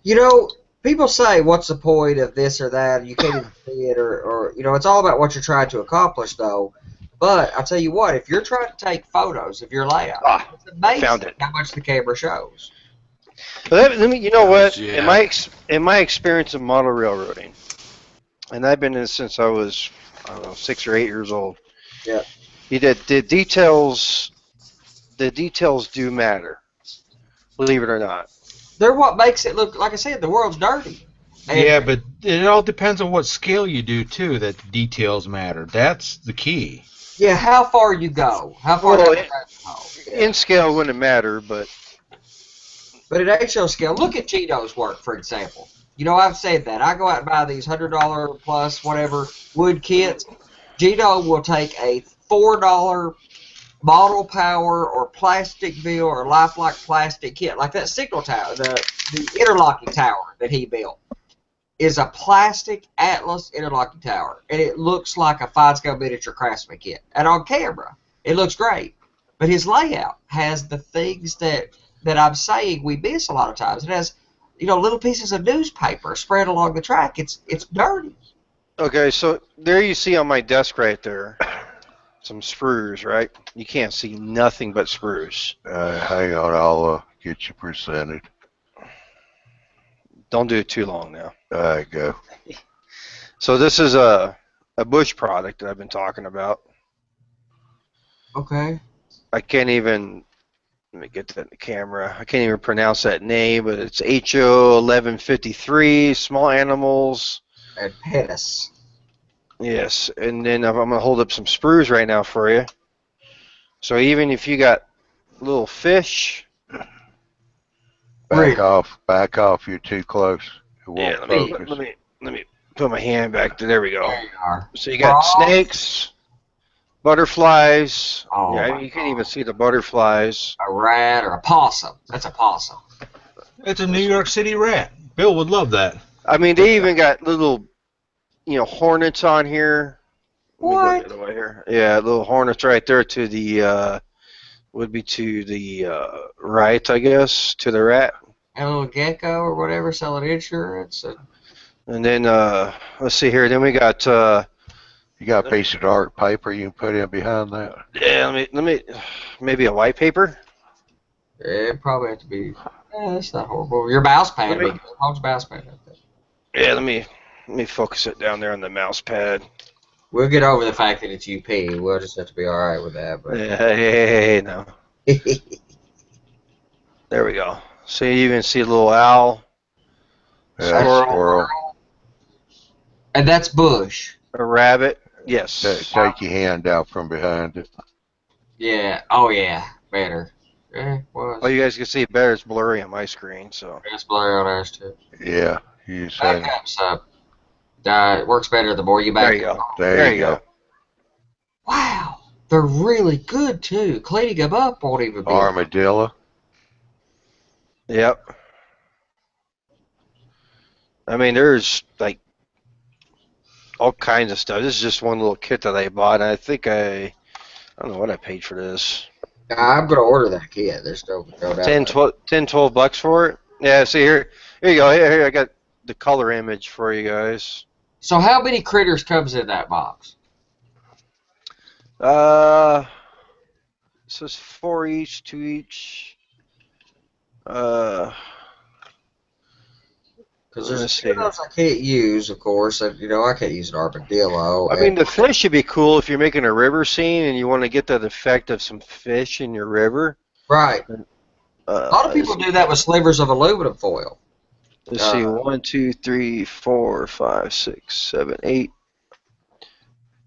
You know, people say, what's the point of this or that? You can't even see it, or it's all about what you're trying to accomplish, though. But I'll tell you what, if you're trying to take photos of your layout, it's Found amazing it. how much the camera shows. Let me, you know what? Yeah. In my experience of model railroading, and I've been in this since I was, I don't know, 6 or 8 years old. Yeah. The details do matter, believe it or not. They're what makes it look, like I said, the world's dirty. And Yeah, but it all depends on what scale you do too. That the details matter. That's the key. yeah, how far you go, how far Well, down the rabbit hole. Yeah. in scale wouldn't matter, but But at HO scale, look at Gino's work, for example. I've said that. I go out and buy these $100 plus whatever wood kits. Gino will take a $4 model power or plastic bill or lifelike plastic kit, like that signal tower, the interlocking tower that he built is a plastic Atlas interlocking tower, and it looks like a fine-scale miniature craftsman kit. And on camera, it looks great. But his layout has the things that I'm saying we miss a lot of times. It has, little pieces of newspaper spread along the track. It's dirty. okay. So there you see on my desk right there, some sprues, right? You can't see nothing but sprues. Hang on, I'll get you presented. Don't do it too long now. There you go. So this is a bush product that I've been talking about. Okay. I can't even, let me get that in the camera. I can't even pronounce that name, but it's HO 1153, small animals. And penis. Yes, and then I'm going to hold up some sprues right now for you. So even if you got little fish. Back off, you're too close. It won't Yeah, focus. let me put my hand back there. There we go. There you are. So you got snakes, butterflies. Oh, yeah, I my mean, you can't even see the butterflies. A rat or a possum. That's a possum. It's a New York City rat. Bill would love that. I mean, they even got little, hornets on here. Let me go What? the other way here. Yeah, little hornets right there to the, would be to the right, I guess, to the rat. And a little gecko or whatever selling insurance. And then, let's see here. Then we got, You got a piece of dark paper you can put in behind that? yeah, let me, maybe a white paper? It probably have to be. That's not horrible. Your mouse pad. How's your mouse pad up there? Yeah, let me focus it down there on the mouse pad. We'll get over the fact that it's UP. We'll just have to be all right with that. But Yeah, hey, no. There we go. So you even see a little owl, Yeah, squirrel. And that's bush. a rabbit. Yes. Take your hand out from behind it. Yeah. Oh yeah. Better. Yeah. Was. Oh, you guys can see it better. It's blurry on my screen. So. It's blurry on ours too. Yeah, you say. Backup's up. It works better the more you back. There you go. There you go. Wow. They're really good too. Cleaning them up won't even be. Armadillo. Yep. I mean, there's like all kinds of stuff. This is just one little kit that I bought. I think I don't know what I paid for this. I'm gonna order that kit. There's no doubt. 10, 12 bucks for it. Yeah. See here you go. Here I got the color image for you guys. So how many critters comes in that box? This is 4 each, 2 each. Because there's Let's two of those I can't use, of course. And, I can't use an armadillo. I mean, the fish should be cool if you're making a river scene and you want to get that effect of some fish in your river. Right. A lot of people do that with slivers of aluminum foil. Let's see, 1, 2, 3, 4, 5, 6, 7, 8,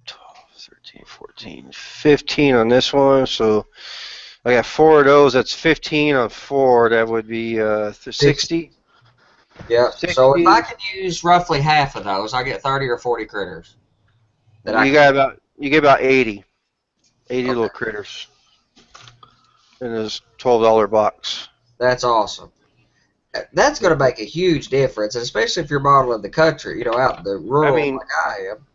12, 13, 14, 15 on this one. So I got 4 of those. That's 15 on 4. That would be 60. Yeah. 60. So if I could use roughly half of those, I get 30 or 40 critters. You get about 80 little critters in this $12 box. That's awesome. That's going to make a huge difference, and especially if you're modeling the country, out in the rural like I am.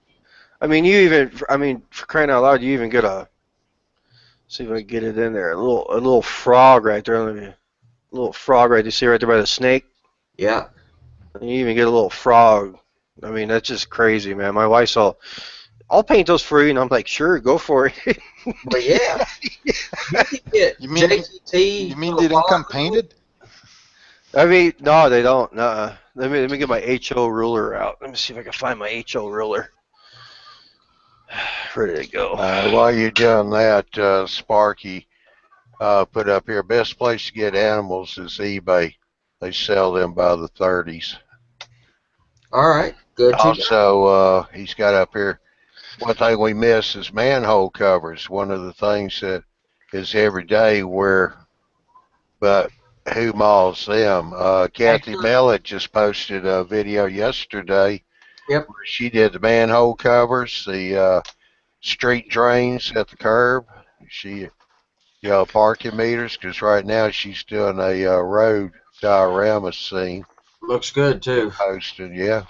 I mean, for crying out loud, you even get a. See if I can get it in there. A little frog right there. Let me, a little frog right. You see right there by the snake. Yeah. You even get a little frog. I mean, that's just crazy, man. My wife's all, I'll paint those for you, and I'm like, sure, go for it. Well, yeah. You can get You mean JGT. you mean they don't come painted? I mean, no, they don't. Nuh-uh. Let me get my HO ruler out. Let me see if I can find my HO ruler. Where did it go? While you're doing that, Sparky put up here, best place to get animals is eBay. They sell them by the 30s. All right. Good to know. Also, he's got up here, one thing we miss is manhole covers. One of the things that is every day but who mauls them? Kathy Mellett just posted a video yesterday. Yep. Where she did the manhole covers, the street drains at the curb. She, parking meters, because right now she's doing a road diorama scene. Looks good too. Posted, yeah.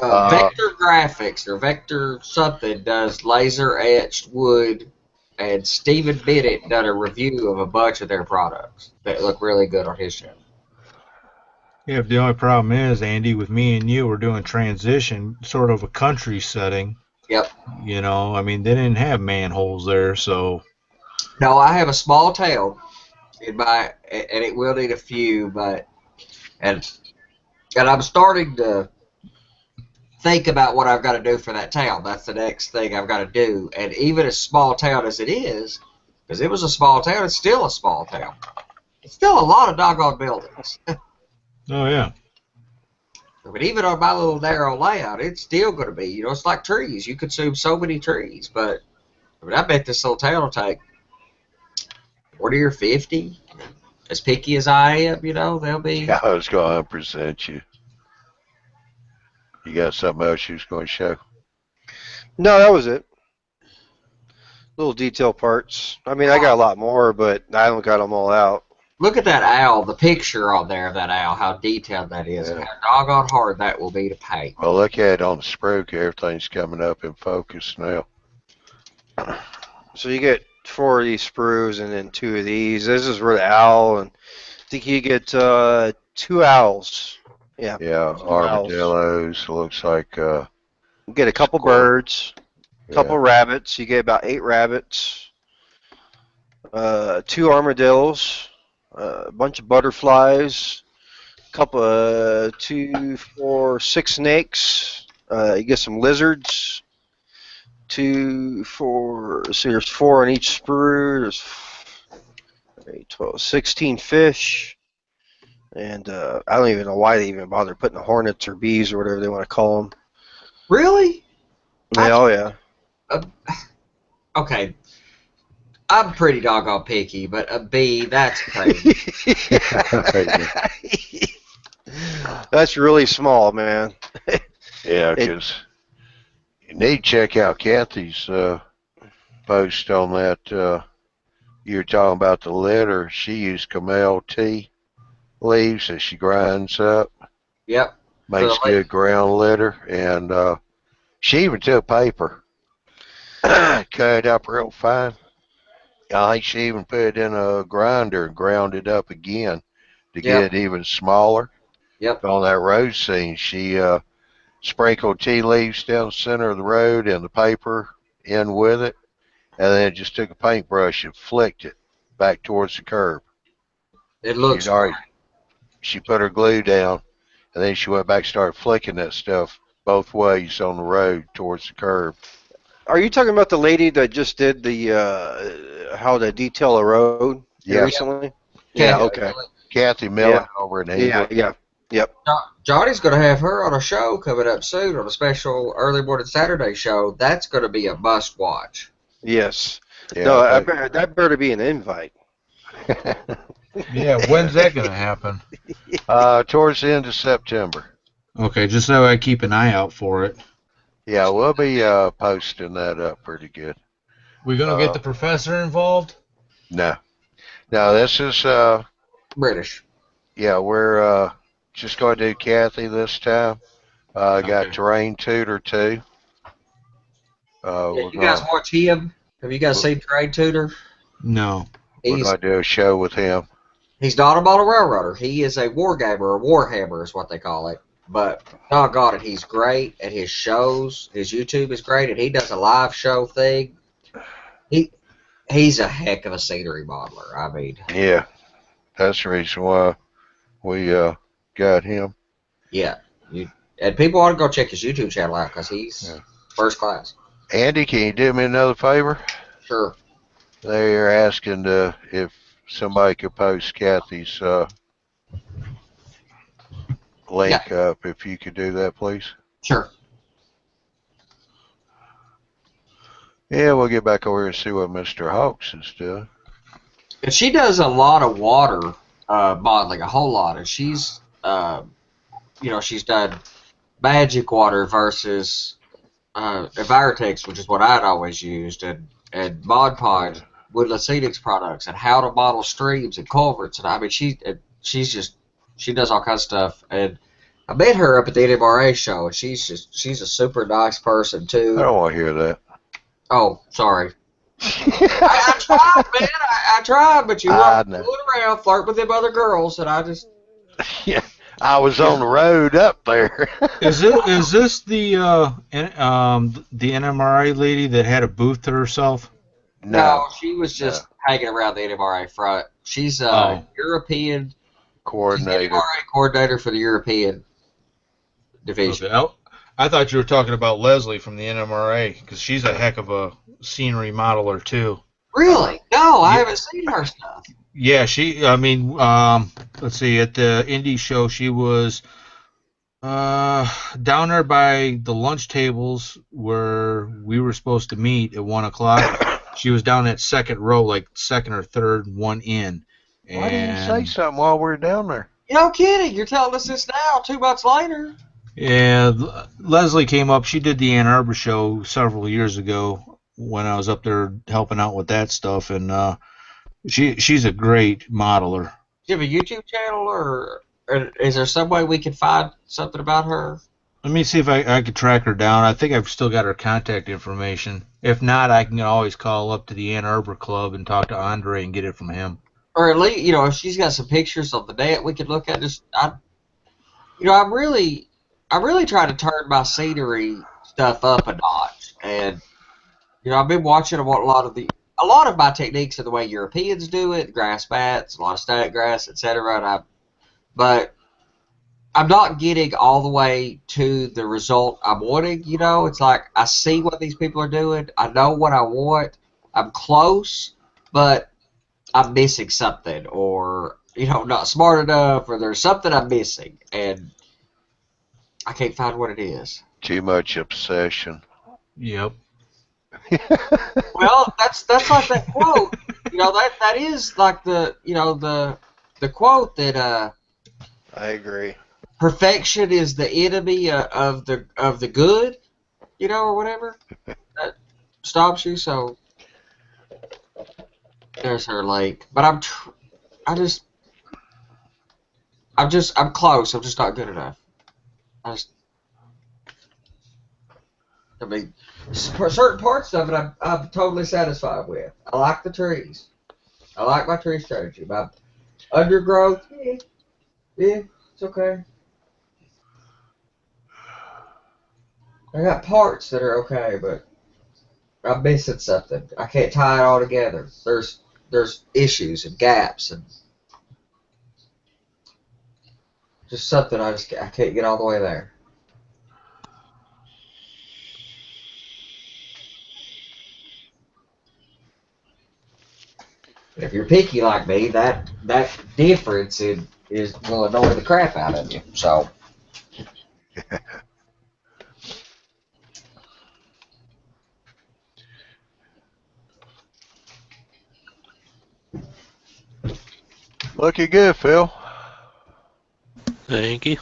Vector Graphics or Vector something does laser etched wood, and Stephen Bennett done a review of a bunch of their products that look really good on his channel. Yeah, but the only problem is, Andy, with me and you, we're doing transition, sort of a country setting. Yep. You know, I mean, they didn't have manholes there, so. No, I have a small town in my, and it will need a few, but and I'm starting to think about what I've got to do for that town. That's the next thing I've got to do. And even as small town as it is, because it was a small town, it's still a small town. It's still a lot of doggone buildings. Oh, yeah. But even on my little narrow layout, it's still going to be, it's like trees. You consume so many trees. But I bet this little town will take 40 or 50. As picky as I am, they'll be. Yeah, I was going to present you. You got something else you was going to show? No, that was it. Little detail parts. I mean, I got a lot more, but I haven't got them all out. Look at that owl, the picture on there of that owl, how detailed that is, and how doggone hard that will be to paint. Well, look at it on the spruik. Everything's coming up in focus now. So you get 4 of these sprues and then 2 of these. This is for the owl, and I think you get 2 owls. Yeah. Yeah, armadillos. Owls. Looks like. You get a couple birds, a couple rabbits. You get about 8 rabbits. 2 armadillos. A bunch of butterflies, couple 2, 4, 6 snakes. You get some lizards. 2, 4. So there's 4 on each sprue. There's 8, 12, 16 fish. And I don't even know why they even bother putting the hornets or bees or whatever they want to call them. Really? Yeah, oh yeah. Okay. I'm pretty doggone picky, but a bee, that's crazy. That's really small, man. Yeah, because you need to check out Kathy's post on that. You were talking about the litter. She used camel tea leaves that she grinds up. Yep. Makes good ground litter. And she even took paper, cut it up real fine. I think she even put it in a grinder and ground it up again to get it even smaller. Yep. On that road scene, she sprinkled tea leaves down the center of the road and the paper in with it, and then just took a paintbrush and flicked it back towards the curb. It looks great. She put her glue down, and then she went back and started flicking that stuff both ways on the road towards the curb. Are you talking about the lady that just did the how to detail a road recently? Yeah, okay. Kathy Mellett over in England. Yep. Johnny's going to have her on a show coming up soon, on a special early morning Saturday show. That's going to be a must watch. Yes. Yeah, no, that better be an invite. Yeah, when's that going to happen? Towards the end of September. Okay, just so I keep an eye out for it. Yeah, we'll be posting that up pretty good. We gonna get the professor involved? No, this is British. Yeah, we're just going to do Kathy this time. Got terrain tutor too. Yeah, We're you guys gonna watch him? Have you guys we're, seen Trade Tutor? No. we're He's gonna do a show with him. he's not a model railroader. He is a war gamer, or warhammer is what they call it. But doggone it, he's great at his shows. His YouTube is great, and he does a live show thing. He he's a heck of a scenery modeler. I mean, Yeah, that's the reason why we got him. yeah. And people ought to go check his YouTube channel out because he's Yeah. first class. Andy, can you do me another favor? Sure. They're asking if somebody could post Kathy's link up. If you could do that, please. Sure. Yeah, we'll get back over here and see what Mr. Hawks is doing. And she does a lot of water modeling, a whole lot. And she's, she's done magic water versus Envirotex, which is what I'd always used, and Mod Podge, Woodland Scenics products, and how to model streams and culverts. And I mean, she does all kinds of stuff. And I met her up at the NMRA show, and she's a super nice person I too. don't want to hear that. Oh, sorry. I tried, man. I tried, but you weren't know. fooling around, flirt with them other girls, and I just. Yeah, I was on the road up there. Is this the NMRA lady that had a booth to herself? No, she was just hanging around the NMRA front. She's a European coordinator. She's the NMRA coordinator for the European division. Okay. I thought you were talking about Leslie from the NMRA because she's a heck of a scenery modeler too. Really? No, I haven't seen her stuff. Yeah, let's see, at the indie show, she was down there by the lunch tables where we were supposed to meet at 1 o'clock. She was down that second row, like second or third one in. Why didn't you say something while we were down there? No kidding. You're telling us this now, 2 months later. Yeah, Leslie came up. She did the Ann Arbor show several years ago when I was up there helping out with that stuff, and she's a great modeler. Do you have a YouTube channel, or is there some way we can find something about her? Let me see if I could track her down. I think I've still got her contact information. If not, I can always call up to the Ann Arbor Club and talk to Andre and get it from him. Or at least, if she's got some pictures of the net we could look at. I'm really trying to turn my scenery stuff up a notch, and I've been watching a lot of my techniques are the way Europeans do it, grass mats, a lot of static grass, etc. But I'm not getting all the way to the result I'm wanting. It's like I see what these people are doing, I know what I want, I'm close, but I'm missing something, or not smart enough, or there's something I'm missing, and I can't find what it is. Too much obsession. Yep. Well, that's like that quote. That is like the quote that I agree. perfection is the enemy of the good, or whatever. That stops you. So there's her link. But I'm close. I'm just not good enough. For certain parts of it, I'm totally satisfied with. I like the trees. I like my tree strategy. My undergrowth, yeah, it's okay. I got parts that are okay, but I'm missing something. I can't tie it all together. There's issues and gaps and just something I can't get all the way there. If you're picky like me, that difference will annoy the crap out of you. So. Looking good, Phil. Thank you.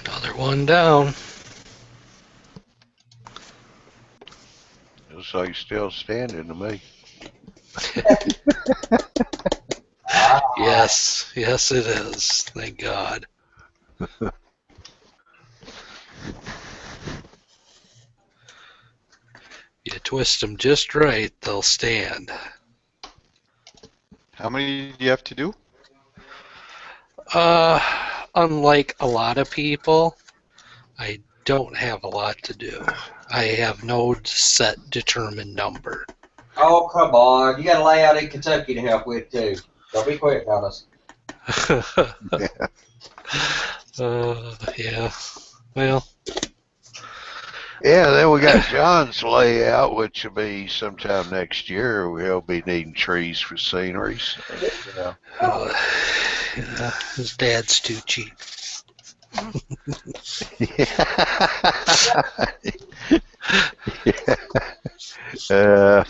Another one down. Looks like you're still standing to me. Yes, it is. Thank God. twist them just right, they'll stand. How many do you have to do? Unlike a lot of people, I don't have a lot to do. I have no set determined number. Oh, come on. You got a layout in Kentucky to help with, too. Don't be quitting on us. Yeah. Well. Yeah, then we got John's layout, which will be sometime next year. We'll be needing trees for sceneries. Yeah. Yeah, his dad's too cheap. Yeah.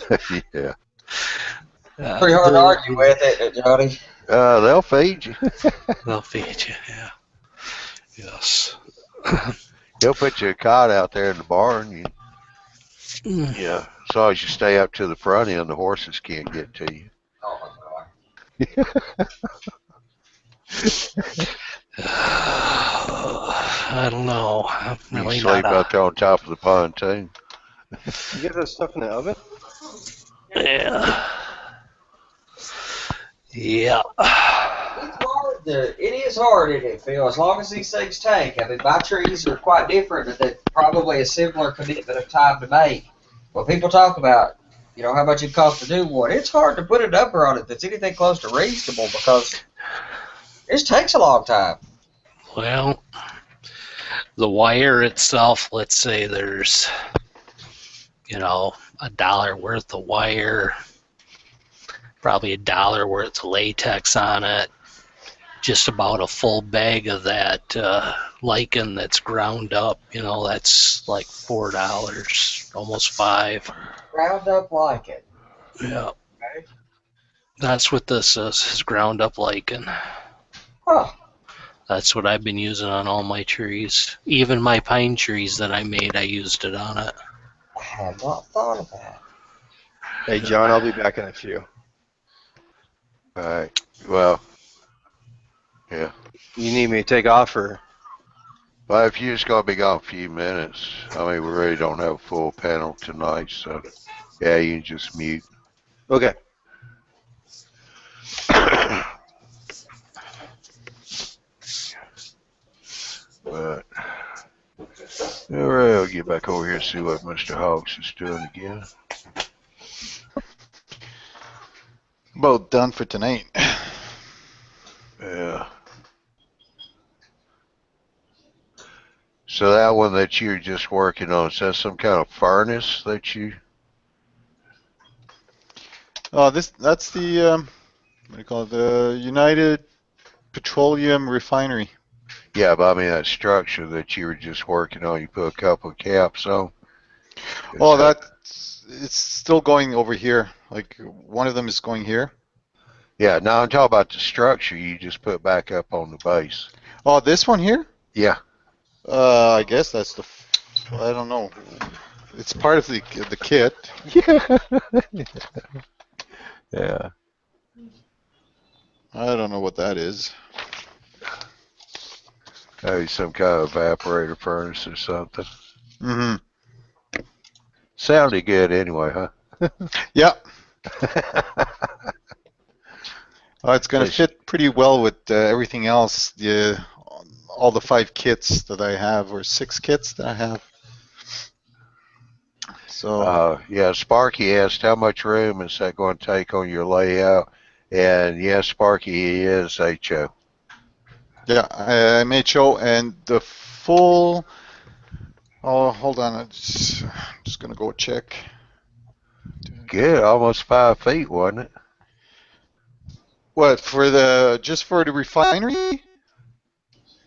Pretty hard to argue with it, Johnny. They'll feed you. They'll feed you, yeah. Yes. He'll put you a cot out there in the barn. Yeah, as long as you stay up to the front end, the horses can't get to you. Oh, my God. I don't know. I'm really You sleep up there on top of the pontoon. You get that stuff in the oven? Yeah. Yeah. It's hard. It is hard, isn't it, Phil? As long as these things take. I mean, my trees are quite different, but they're probably a similar commitment of time to make. When people talk about, how much it costs to do one, it's hard to put a number on it that's anything close to reasonable because it takes a long time. Well, the wire itself, let's say there's, $1 worth of wire, probably $1 worth of latex on it, just about a full bag of that lichen that's ground up, that's like $4, almost $5. Ground up lichen. Yeah. Okay. That's what this is ground up lichen. Huh. That's what I've been using on all my trees. Even my pine trees that I made, I used it on it. I had not thought of that. Hey, John, I'll be back in a few. All right. Well, yeah. You need me to take off or? Well, if you're just going to be gone a few minutes, I mean, we really don't have a full panel tonight, so yeah, you can just mute. Okay. But, all right, I'll get back over here and see what Mr. Hawks is doing again. About done for tonight. Yeah. So that one that you're just working on, is that some kind of furnace that you? Oh, that's the what do you call it? The United Petroleum Refinery. Yeah, but I mean that structure that you were just working on, you put a couple of caps on. Oh, it's still going over here. Like one of them is going here. Yeah, now I'm talking about the structure you just put back up on the base. Oh, this one here? Yeah. I guess that's the. I don't know. It's part of the kit. Yeah. I don't know what that is. Maybe some kind of evaporator furnace or something. Mm-hmm. Sounded good anyway, huh? Yeah. It's going to fit pretty well with everything else. All the 5 kits that I have, or 6 kits that I have. So. Yeah, Sparky asked how much room is that going to take on your layout? And yes, Sparky is HO. Yeah, I'm HO, and the full. Oh, hold on. I'm just going to go check. Good, almost 5 feet, wasn't it? What, just for the refinery?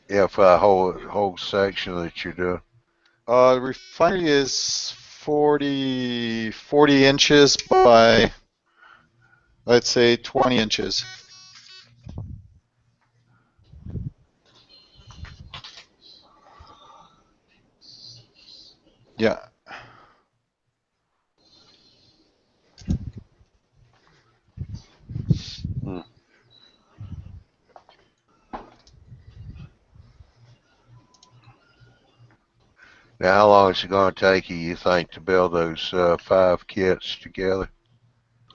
Yeah, for the whole section that you're doing. The refinery is 40 inches by, let's say, 20 inches. Yeah. Now, how long is it going to take you think, to build those 5 kits together?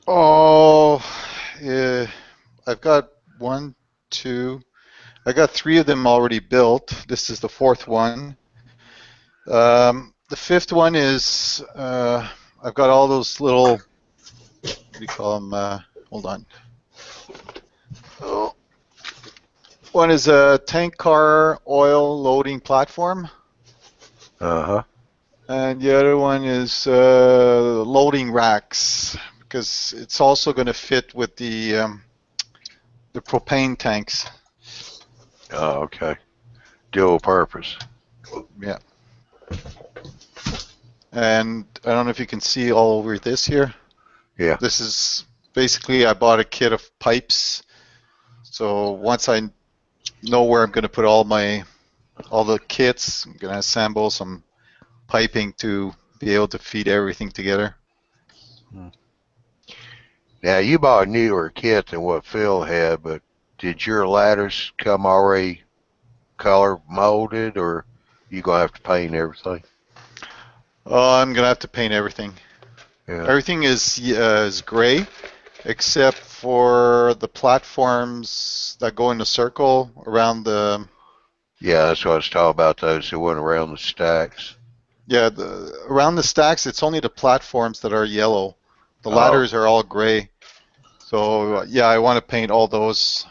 Oh, yeah, I've got one, two. I got 3 of them already built. This is the 4th one. The 5th one is I've got all those little, what do you call them? Hold on. Oh, one is a tank car oil loading platform. Uh-huh. And the other one is loading racks, because it's also going to fit with the propane tanks. Oh, okay. Dual purpose. Yeah. And I don't know if you can see all over this here. Yeah. This is basically, I bought a kit of pipes. So once I know where I'm going to put all the kits, I'm going to assemble some piping to be able to feed everything together. Now, you bought a newer kit than what Phil had, but did your ladders come already color molded, or you going to have to paint everything? Oh, I'm going to have to paint everything. Yeah. Everything is gray, except for the platforms that go in a circle around the. Yeah, that's what I was talking about, those who went around the stacks. Yeah, around the stacks, it's only the platforms that are yellow. The ladders are all gray. So yeah, I want to paint all those.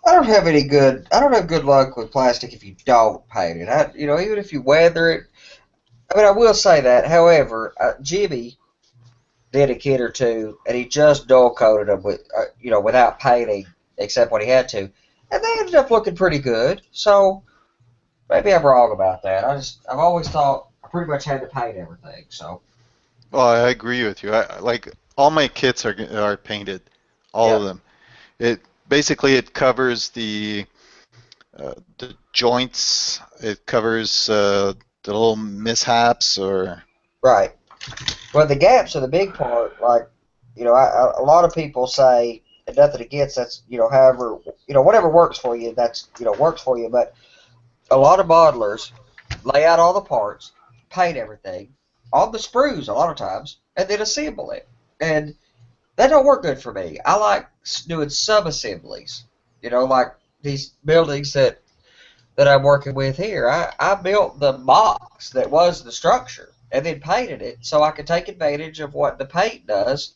I don't have good luck with plastic if you don't paint it. Even if you weather it. I mean, I will say that. However, Jimmy did a kit or two, and he just dull coated them without painting, except when he had to, and they ended up looking pretty good. So maybe I'm wrong about that. I've always thought I pretty much had to paint everything. So Well, I agree with you. Like all my kits are painted, all yeah, of them. It covers the joints. It covers the little mishaps or. right. Well, the gaps are the big part. Like, a lot of people say, and nothing against that's, however, whatever works for you, that's, works for you. But a lot of modelers lay out all the parts, paint everything on the sprues a lot of times, and then assemble it. And that don't work good for me. I like doing sub-assemblies. Like these buildings that I'm working with here. I built the box that was the structure and then painted it so I could take advantage of what the paint does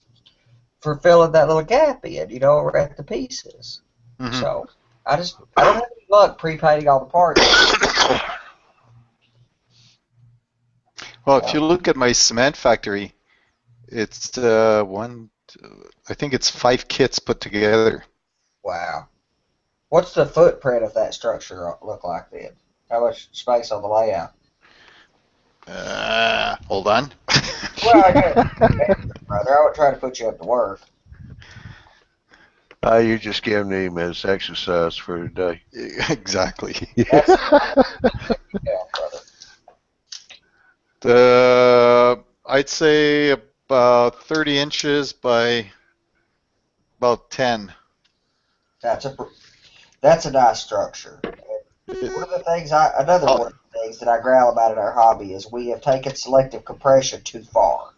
for filling that little gap in, or at the pieces. Mhm. So I don't have any luck pre-painting all the parts. Well, if you look at my cement factory, it's I think it's 5 kits put together. Wow. What's the footprint of that structure look like then? How much space on the layout? Hold on. Well, I guess, brother, I would try to put you up to work. You're just giving him his exercise for the day. Exactly. That's yeah, brother. I'd say about 30 inches by about 10. That's a nice structure. One of the things another one of the things that I growl about in our hobby is we have taken selective compression too far.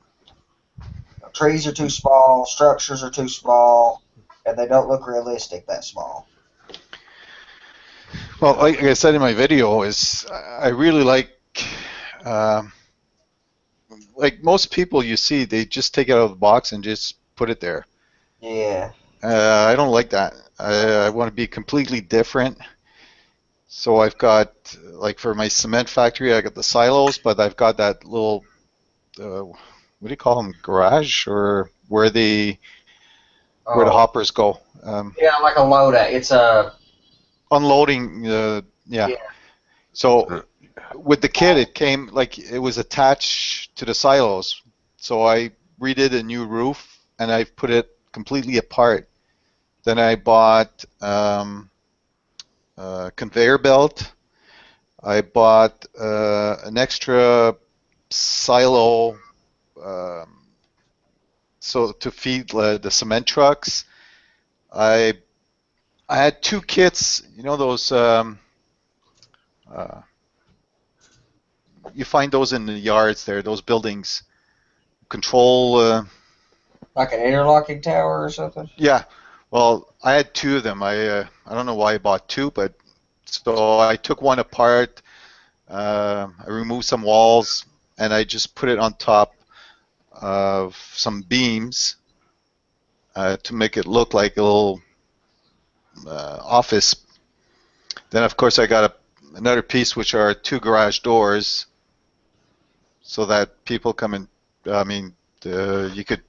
Trees are too small, structures are too small, and they don't look realistic that small. Well, like I said in my video, I really like most people you see, they just take it out of the box and just put it there. Yeah. I don't like that. I want to be completely different. So I've got, like for my cement factory, I got the silos, but I've got that little, what do you call them, garage, or where the hoppers go. Yeah, like a loader. It's a Unloading, yeah. So with the kit, it came like it was attached to the silos. So I redid a new roof and I put it completely apart. Then I bought a conveyor belt. I bought an extra silo so to feed the cement trucks. I had 2 kits, those uh, you find those in the yards there, those buildings. Control. Like an interlocking tower or something? Yeah. Well, I had two of them. I don't know why I bought two, but so I took one apart. I removed some walls, and I just put it on top of some beams to make it look like a little office. Then, of course, I got another piece, which are two garage doors, so that people come in. I mean, you could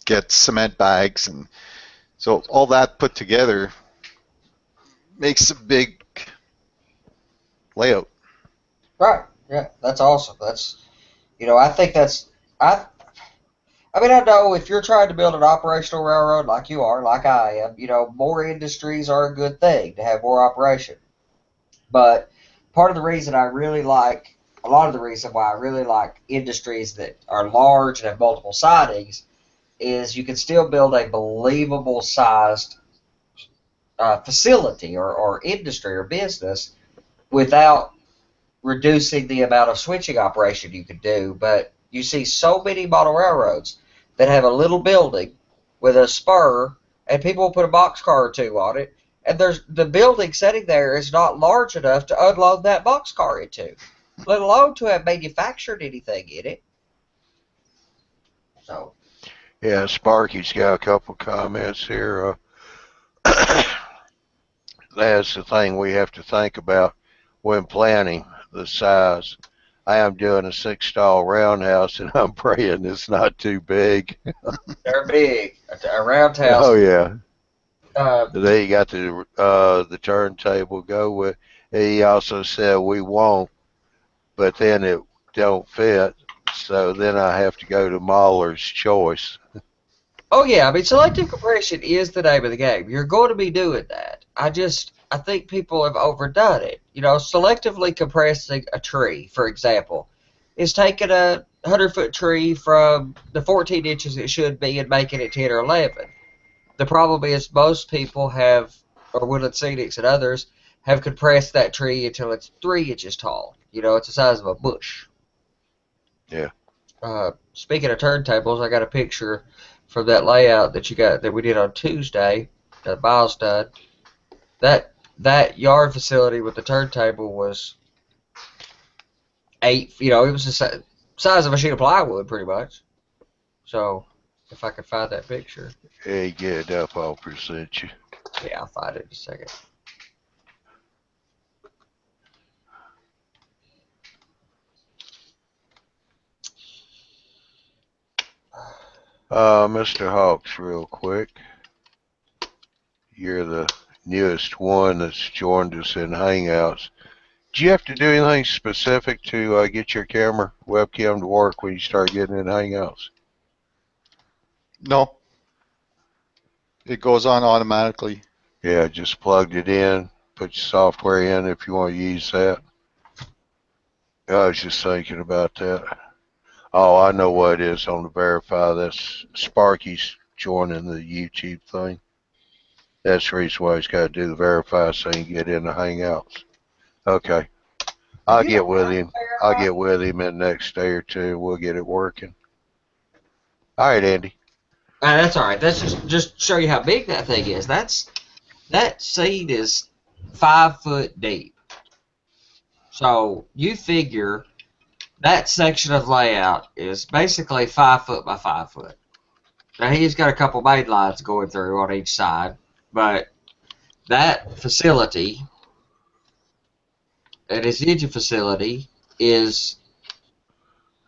get cement bags, and so all that put together makes a big layout. Right. Yeah, that's awesome. That's, I think that's, I mean, I know if you're trying to build an operational railroad like you are, like I am, more industries are a good thing to have more operation. But part of the reason I really like, a lot of the reason why I really like industries that are large and have multiple sidings is you can still build a believable sized facility or industry or business without reducing the amount of switching operation you could do. But you see so many model railroads that have a little building with a spur, and people will put a boxcar or two on it, and there's the building sitting there is not large enough to unload that boxcar into, let alone to have manufactured anything in it. So Yeah, Sparky's got a couple comments here. That's the thing we have to think about when planning the size. I am doing a 6-stall roundhouse, and I'm praying it's not too big. they're big. A roundhouse. Oh yeah. Uh, Then you got the turntable go with. He also said we won't, but then it don't fit. So then I have to go to Mahler's Choice. Oh yeah, I mean selective compression is the name of the game. You're going to be doing that. I think people have overdone it. Selectively compressing a tree, for example, is taking a 100-foot tree from the 14 inches it should be and making it 10 or 11. The problem is most people have, or Woodland Scenics and others, have compressed that tree until it's 3 inches tall. It's the size of a bush. Yeah. Speaking of turntables, I got a picture from that layout that we did on Tuesday that Miles done. That yard facility with the turntable was 8. It was the size of a sheet of plywood, pretty much. So, if I could find that picture. Hey, get it up, I'll present you. Yeah, I'll find it in a second. Mr. Hawks, real quick. You're the newest one that's joined us in Hangouts. Do you have to do anything specific to get your camera webcam to work when you start getting in Hangouts? No. It goes on automatically. Yeah, just plugged it in, put your software in if you want to use that. I was just thinking about that. Oh, I know what it is on the verify. That's Sparky's joining the YouTube thing. That's the reason why he's got to do the verify so he can get in the Hangouts. Okay. I'll get with him. I'll get with him in the next day or two. We'll get it working. All right, Andy. That's all right. That's just show you how big that thing is. That seat is 5 foot deep. So you figure that section of layout is basically 5 foot by 5 foot. Now he's got a couple main lines going through on each side, but that facility and his engine facility is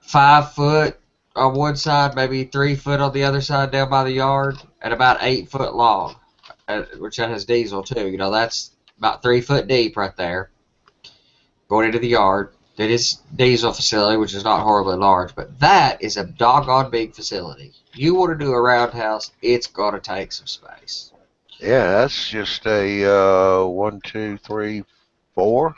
5 foot on one side, maybe 3 foot on the other side down by the yard, and about 8 foot long, which that has diesel too. That's about 3 foot deep right there, going into the yard. That is diesel facility, which is not horribly large, but that is a doggone big facility. You want to do a roundhouse, it's going to take some space. Yeah, that's just a 1, 2, 3, 4,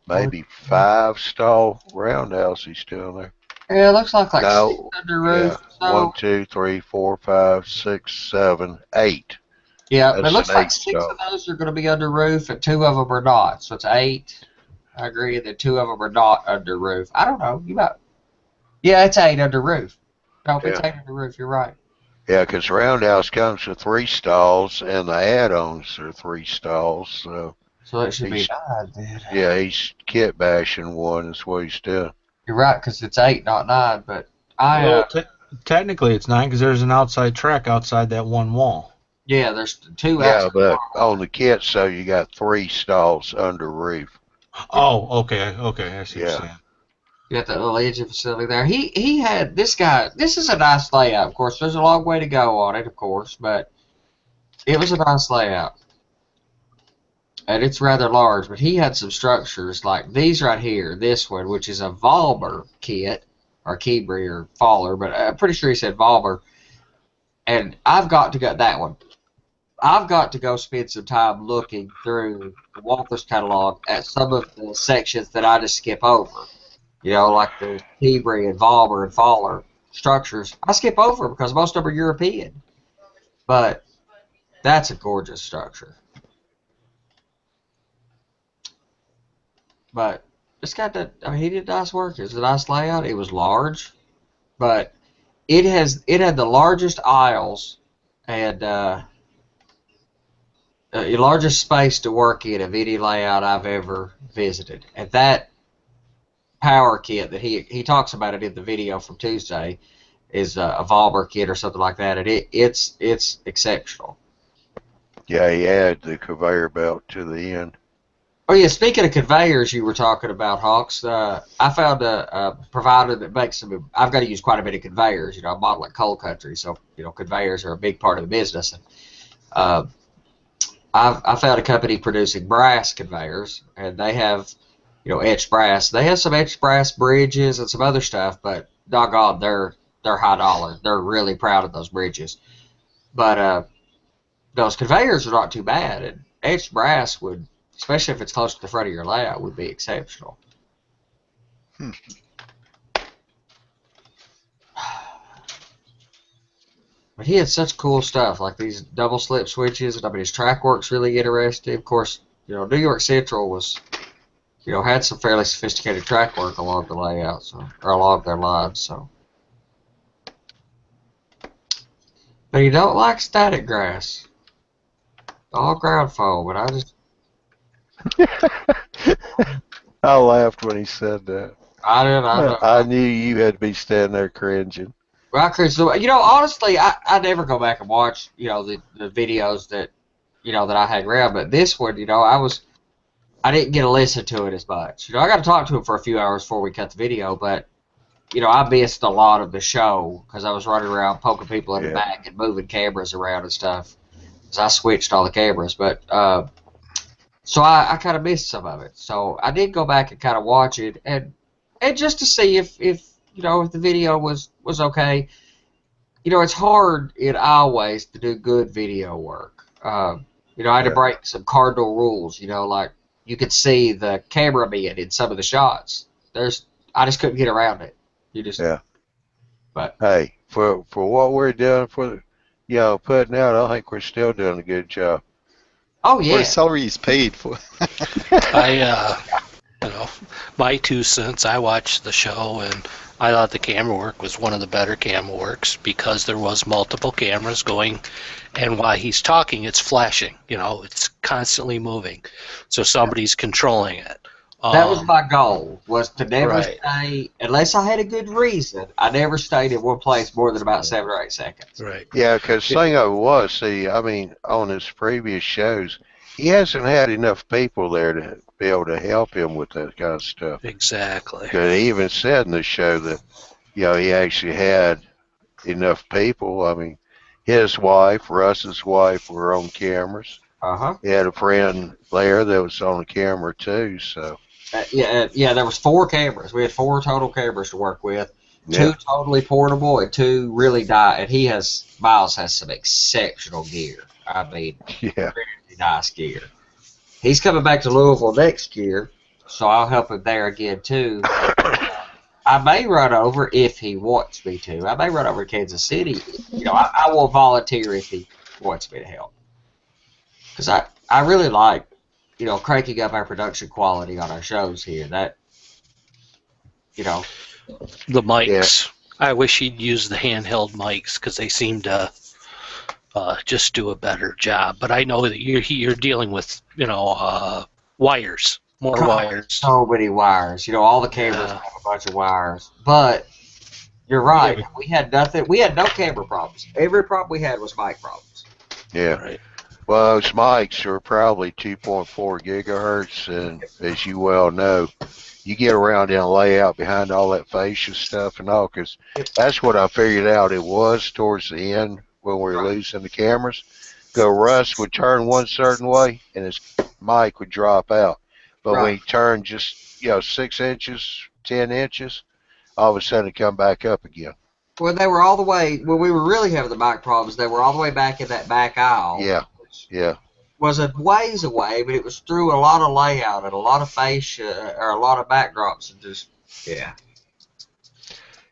maybe 5-stall roundhouse he's doing there. Yeah, it looks like No, 6 under roof. Yeah, So. 1, 2, 3, 4, 5, 6, 7, 8. Yeah, That's it looks an like 6 8-stall. of those are going to be under roof, and 2 of them are not. So it's 8. I agree that 2 of them are not under roof. I don't know. You might. Yeah, it's 8 under roof. No, it's 8 under roof. You're right. Yeah, because Roundhouse comes with 3 stalls, and the add-ons are 3 stalls. So it should be 9 then. Yeah, he's kit bashing one. Is what he's doing. You're right, because it's 8, not 9. But Well, technically it's 9 because there's an outside track outside that one wall. Yeah, there's 2 Yeah, but on the kit, so you got 3 stalls under roof. Oh, okay, I see what you're saying. You got that little engine facility there. He had this guy. This is a nice layout. Of course, there's a long way to go on it, of course, but it was a nice layout. And it's rather large, but he had some structures like these right here. This one, which is a Volber kit, or Keebry, or Faller, but I'm pretty sure he said Volber. And I've got to get that one. I've got to go spend some time looking through the Walther's catalog at some of the sections that I just skip over. You know, like the Keebry and Volber and Faller structures. I skip over because most of them are European. But that's a gorgeous structure. But it's got that. I mean, he did nice work. It was a nice layout. It was large, but it had the largest aisles and largest space to work in of any layout I've ever visited. And that power kit that he talks about it in the video from Tuesday is a Volber kit or something like that, and it's exceptional. Yeah, he added the conveyor belt to the end. Oh yeah, speaking of conveyors, you were talking about, Hawks. I found a provider that makes some. I've got to use quite a bit of conveyors. You know, I model at Coal Country, so conveyors are a big part of the business. And I found a company producing brass conveyors, and they have etched brass. They have some etched brass bridges and some other stuff, but doggone, they're high dollar. They're really proud of those bridges. But those conveyors are not too bad, and etched brass would, especially if it's close to the front of your layout, would be exceptional. But he had such cool stuff, like these double slip switches. I mean, his track work's really interesting. Of course, New York Central was, had some fairly sophisticated track work along the layout, or along their lines. So, but you don't like static grass, all ground foam. But I just. I laughed when he said that. I knew you had to be standing there cringing. Well, honestly, I never go back and watch, the videos that, that I hang around. But this one, I didn't get to listen to it as much. I got to talk to him for a few hours before we cut the video. But, I missed a lot of the show because I was running around poking people in the back and moving cameras around and stuff. Because I switched all the cameras. But, so I kind of missed some of it. So I did go back and kind of watch it and just to see if the video was okay. It's hard in always to do good video work. I had to break some cardinal rules. Like you could see the cameraman in some of the shots. I just couldn't get around it. But hey, for what we're doing putting out, I think we're still doing a good job. Oh yeah. For his salary he's paid for. My 2 cents, I watched the show and I thought the camera work was one of the better camera works because there was multiple cameras going, and while he's talking, it's flashing. It's constantly moving, so somebody's controlling it. That was my goal, was to never stay, unless I had a good reason, I never stayed in one place more than about 7 or 8 seconds. Right. Yeah, because the thing of it was, on his previous shows, he hasn't had enough people there to be able to help him with that kind of stuff. Exactly. Because he even said in the show that, he actually had enough people. His wife, Russ's wife, were on cameras. He had a friend there that was on the camera too. So. There was 4 cameras. We had 4 total cameras to work with. 2 totally portable and 2 really and Miles has some exceptional gear. Really nice gear. He's coming back to Louisville next year, so I'll help him there again too. I may run over if he wants me to. I may run over to Kansas City. I will volunteer if he wants me to help. Because I really like, cranking up our production quality on our shows here. That, the mics. Yeah. I wish he'd use the handheld mics because they seem to just do a better job. But I know that you're dealing with wires, more wires. So many wires. All the cameras have a bunch of wires. But you're right. We had nothing. We had no camera problems. Every problem we had was mic problems. Yeah. Right. Well, those mics are probably 2.4 gigahertz, and as you well know, you get around in a layout behind all that fascia stuff and all, because that's what I figured out it was towards the end when we were losing the cameras. Russ would turn one certain way, and his mic would drop out. But when he turned just 6 inches, 10 inches, all of a sudden it come back up again. Well, they were all the way, when we were really having the mic problems, they were all the way back in that back aisle. Yeah. Was a ways away, but it was through a lot of layout and a lot of fascia or a lot of backdrops and just,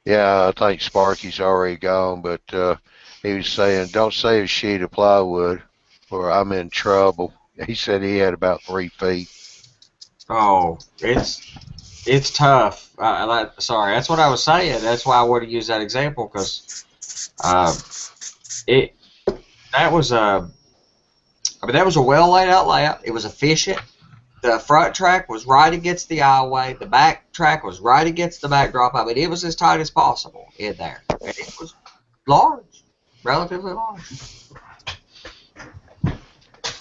Yeah, I think Sparky's already gone, but he was saying, don't save a sheet of plywood or I'm in trouble. He said he had about 3 feet. Oh, it's tough. Sorry, that's what I was saying. That's why I wanted to use that example, because that was a well laid out layout. It was efficient. The front track was right against the aisleway. The back track was right against the backdrop. I mean, it was as tight as possible in there, and it was large, relatively large.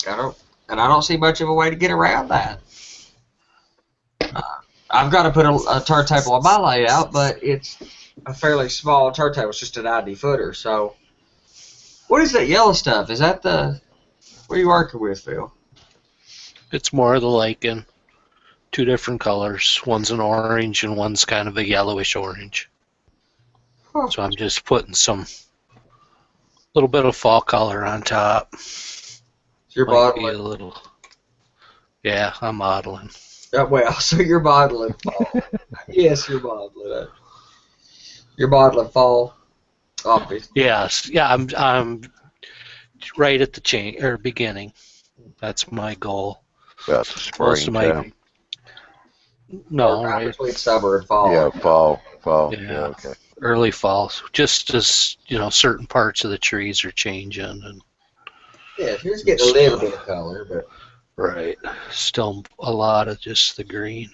I don't see much of a way to get around that. I've got to put a turntable on my layout, but it's a fairly small turntable. It's just a 90 footer. So, what is that yellow stuff? Is that what are you working with, Phil? It's more of the lichen. 2 different colors. One's an orange and one's kind of a yellowish orange. Huh. So I'm just putting some little bit of fall color on top. You're modeling. Yeah, I'm modeling. Well, so you're modeling fall. Yes, you're modeling it. You're modeling fall, obviously. Yes, yeah, I'm right at the beginning. That's my goal. That's the springtime. No, right between summer and fall. Yeah, fall. Yeah, okay. Early fall. Just as certain parts of the trees are changing and. Yeah, here's getting a little bit of color, but. Right. Still a lot of just the green.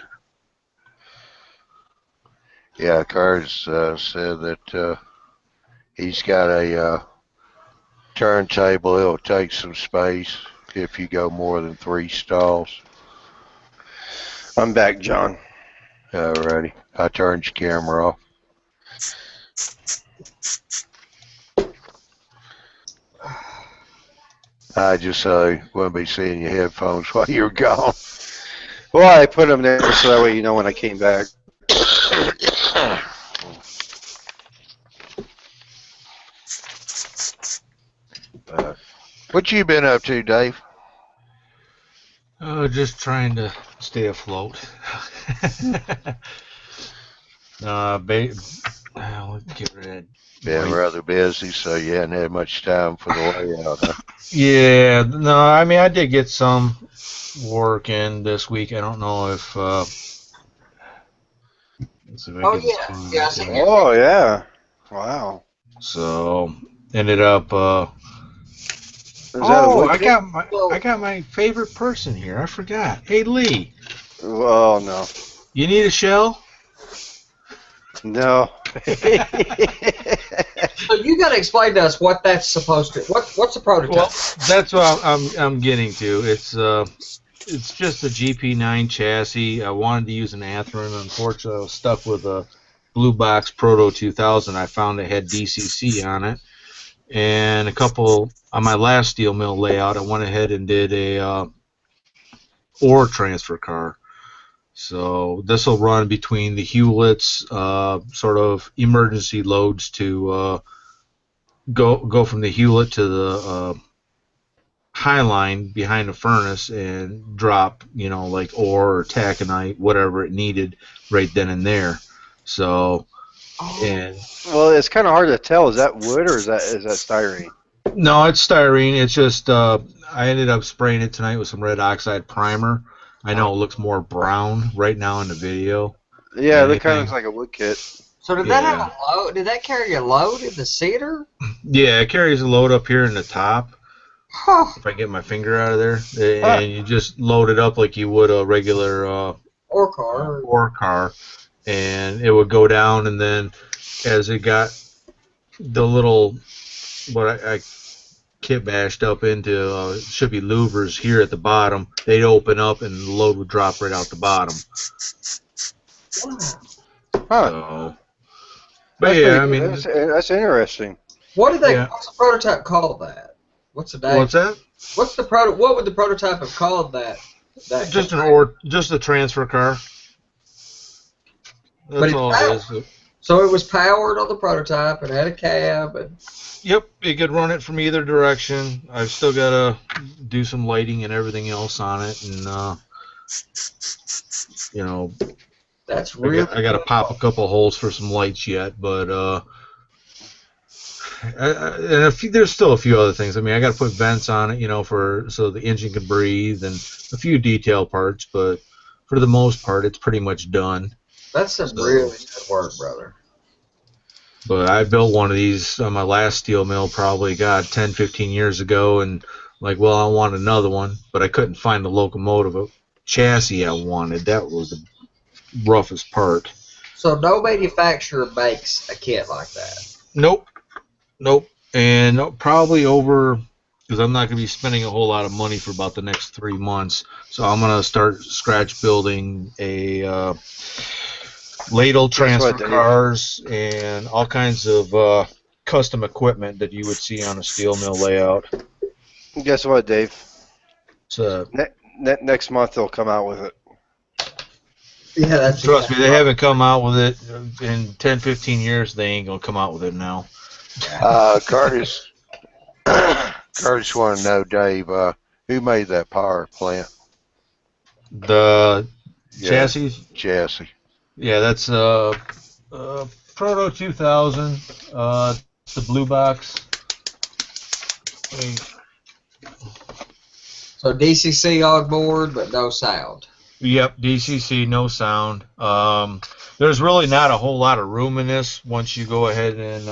Yeah, Carter's said that he's got a turntable. It'll take some space if you go more than 3 stalls. I'm back, John. Alrighty. I turned your camera off. I just wouldn't be seeing your headphones while you're gone. Well, I put them there so that way when I came back. What you been up to, Dave? Just trying to stay afloat. Let's get rid of that. Been rather busy, so you hadn't had much time for the layout, huh? Yeah, no, I mean, I did get some work in this week. I don't know if. Let's see if I can Oh, yeah. Wow. So, ended up. I got my favorite person here. I forgot. Hey, Lee. Oh, no. You need a shell? No. So you got to explain to us what that's supposed to. What's the prototype? Well, that's what I'm getting to. It's just a GP9 chassis. I wanted to use an Athearn. Unfortunately, I was stuck with a Blue Box Proto 2000. I found it had DCC on it, and a couple on my last steel mill layout. I went ahead and did a ore transfer car. So this will run between the Hewlett's sort of emergency loads to go from the Hewlett to the high line behind the furnace and drop, like ore or taconite, whatever it needed right then and there. So, well, it's kind of hard to tell. Is that wood or is that styrene? No, it's styrene. It's just I ended up spraying it tonight with some red oxide primer. I know it looks more brown right now in the video Yeah, than that kind of anything. looks like a wood kit. So did that have Yeah. a load? Did that carry a load in the cedar? Yeah, it carries a load up here in the top. Huh. If I get my finger out of there, and you just load it up like you would a regular Or car. ore car, and it would go down, and then as it got the little what I kit bashed up into should be louvers here at the bottom, they'd open up and the load would drop right out the bottom. Wow. Huh. So, but That's yeah, pretty I good. mean, That's interesting. What did they? yeah. What's the prototype called that? What's the name? What's that? What's the What would the prototype have called that? That Just a transfer car. But That's it's all it is. So it was powered on the prototype and had a cab and. Yep, you could run it from either direction. I've still got to do some lighting and everything else on it, and you know, That's really. I got to pop a couple holes for some lights yet, but and there's still a few other things. I mean, I got to put vents on it, so the engine can breathe, and a few detail parts, but for the most part, it's pretty much done. That's some really good work, brother. But I built one of these on my last steel mill probably, 10, 15 years ago, and like, well, I want another one, but I couldn't find the locomotive chassis I wanted. That was the roughest part. So no manufacturer makes a kit like that. Nope. And probably over, because I'm not going to be spending a whole lot of money for about the next 3 months, so I'm going to start scratch building a ladle transfer cars and all kinds of custom equipment that you would see on a steel mill layout. Guess what, Dave? So Next month they'll come out with it. Yeah, that's trust me, they haven't come out with it in 10, 15 years. They ain't gonna come out with it now. Curtis wanted to know, Dave, who made that power plant? The chassis. Yeah, that's Proto 2000. It's the blue box. So DCC on board, but no sound. Yep, DCC, no sound. There's really not a whole lot of room in this once you go ahead and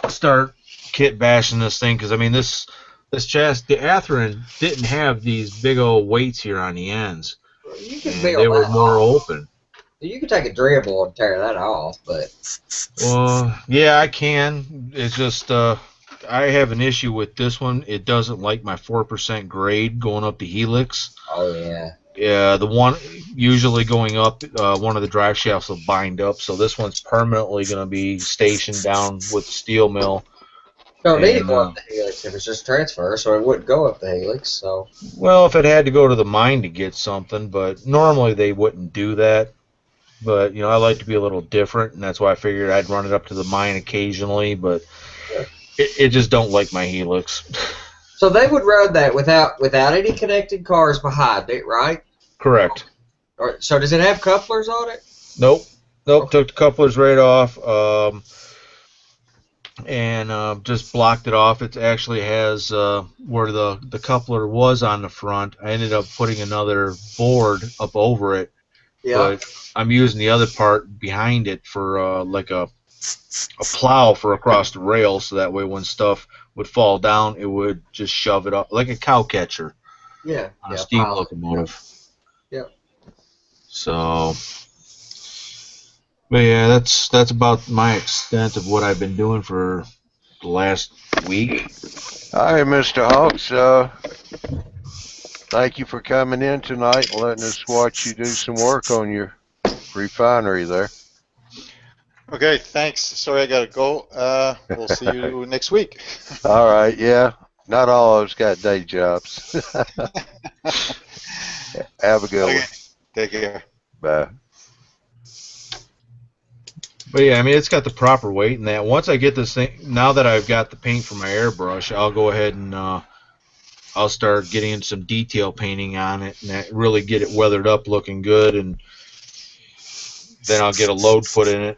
start kit bashing this thing, because I mean this chassis, the Atherin didn't have these big old weights here on the ends. They were more open. You can take a dribble and tear that off, but. Well, yeah, I can. It's just I have an issue with this one. It doesn't like my 4% grade going up the helix. Oh yeah. Yeah, the one usually going up, one of the drive shafts will bind up, so this one's permanently going to be stationed down with the steel mill. Don't need to go up the helix if it's just transfer, so it wouldn't go up the helix. So. Well, if it had to go to the mine to get something, but normally they wouldn't do that. But I like to be a little different, and that's why I figured I'd run it up to the mine occasionally. But it just don't like my helix. So they would run that without any connected cars behind it, right? Correct. So does it have couplers on it? Nope. Okay. Took the couplers right off, and just blocked it off. It actually has where the coupler was on the front. I ended up putting another board up over it. Yeah. But I'm using the other part behind it for like a plow for across the rail, so that way when stuff would fall down, it would just shove it up like a cow catcher. Yeah. On a steam locomotive. Yep. So, but yeah, that's about my extent of what I've been doing for the last week. Hi, Mr. Hawks. Thank you for coming in tonight and letting us watch you do some work on your refinery there. Okay, thanks. Sorry, I gotta go. We'll see you next week. All right, yeah. Not all of us got day jobs. Have a good one. Take care. Bye. But yeah, I mean, it's got the proper weight in that. Once I get this thing, now that I've got the paint for my airbrush, I'll go ahead and I'll start getting some detail painting on it and really get it weathered up looking good, and then I'll get a load put in it.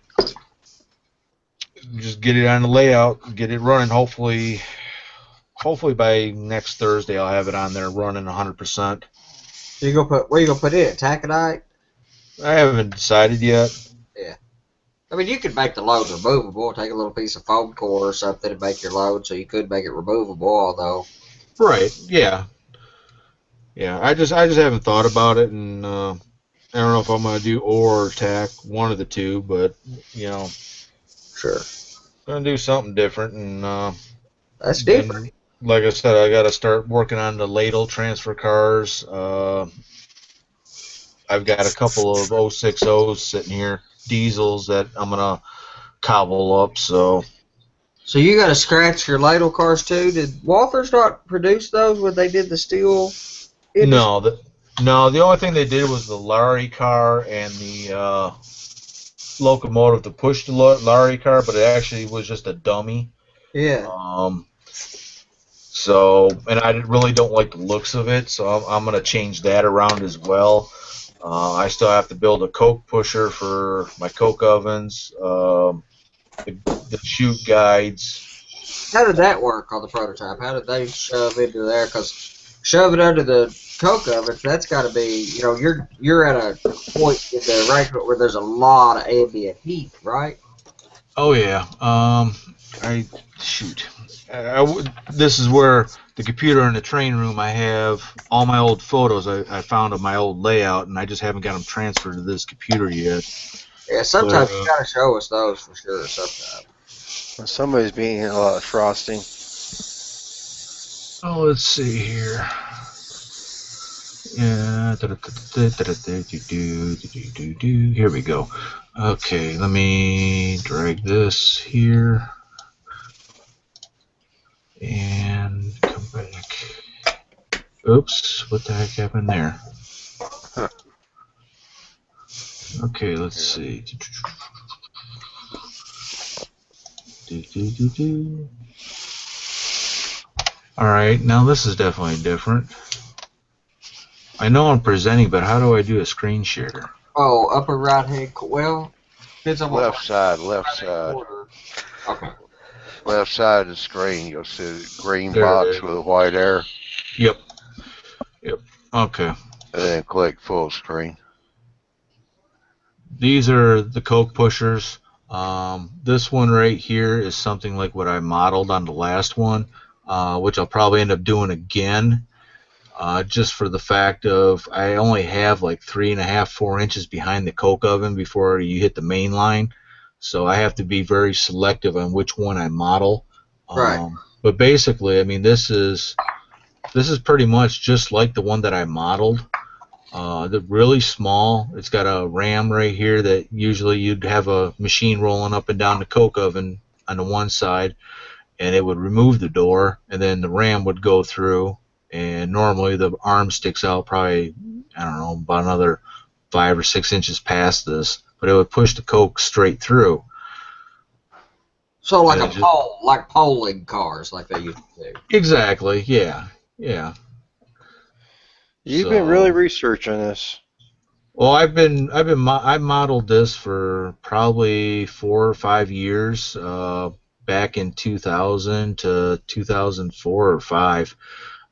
just get it on the layout, get it running. Hopefully by next Thursday I'll have it on there running 100%. So you gonna put where you gonna put it? Taconite? I haven't decided yet. Yeah. I mean, you could make the load removable. Take a little piece of foam core or something and make your load, so you could make it removable. Although, Right? Yeah. Yeah. I just haven't thought about it, and I don't know if I'm gonna do ore or tack, one of the two, but sure, gonna do something different, and that's different. then like I said, I got to start working on the ladle transfer cars. I've got a couple of 060s sitting here, diesels that I'm gonna cobble up. So You got to scratch your ladle cars too. Did Walthers not produce those when they did the steel industry? no, the only thing they did was the Larry car and the locomotive to push the Larry car, but it actually was just a dummy. Yeah. So, and I really don't like the looks of it, so I'm going to change that around as well. I still have to build a coke pusher for my coke ovens, the chute guides. How did that work on the prototype? How did they shove into there? Because shove it under the coke oven, that's got to be, you're at a point in the range where there's a lot of ambient heat, right? Oh yeah. This is where the computer in the train room. I have all my old photos I found of my old layout, and I just haven't got them transferred to this computer yet. Yeah, sometimes you gotta show us those for sure. Sometimes. Somebody's being eating a lot of frosting. Oh, let's see here. Yeah. Here we go. Okay, let me drag this here and come back. Oops, what the heck happened there? Huh. Okay, let's see. Alright, now this is definitely different. I know I'm presenting, but how do I do a screen share? Oh, upper right hand. Well, depends on what Left side. corner. Okay. Left side of the screen, you'll see a green There it box is. with a white arrow. Yep. Okay. And then click full screen. These are the coke pushers. This one right here is something like what I modeled on the last one, which I'll probably end up doing again, just for the fact of I only have like 3.5, 4 inches behind the coke oven before you hit the main line, so I have to be very selective on which one I model. Right. But basically, I mean, this is pretty much just like the one that I modeled. They're really small. It's got a ram right here that usually you'd have a machine rolling up and down the coke oven on the one side, and it would remove the door, and then the ram would go through, and normally the arm sticks out probably, I don't know, about another 5 or 6 inches past this, but it would push the coke straight through. So like a pole, like polling cars, like they used to do. Exactly. Yeah. You've been really researching this. Well, I modeled this for probably 4 or 5 years, back in 2000 to 2004 or 5,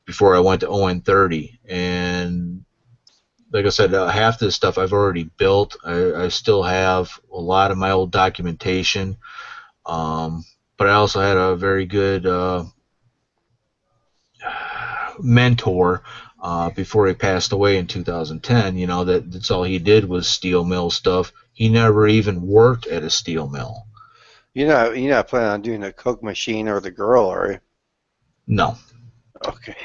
before I went to ON30. And like I said, half this stuff I've already built. I still have a lot of my old documentation, but I also had a very good mentor before he passed away in 2010. That's all he did was steel mill stuff. He never even worked at a steel mill. You're not planning on doing the Coke machine or the girl, are you? No. Okay.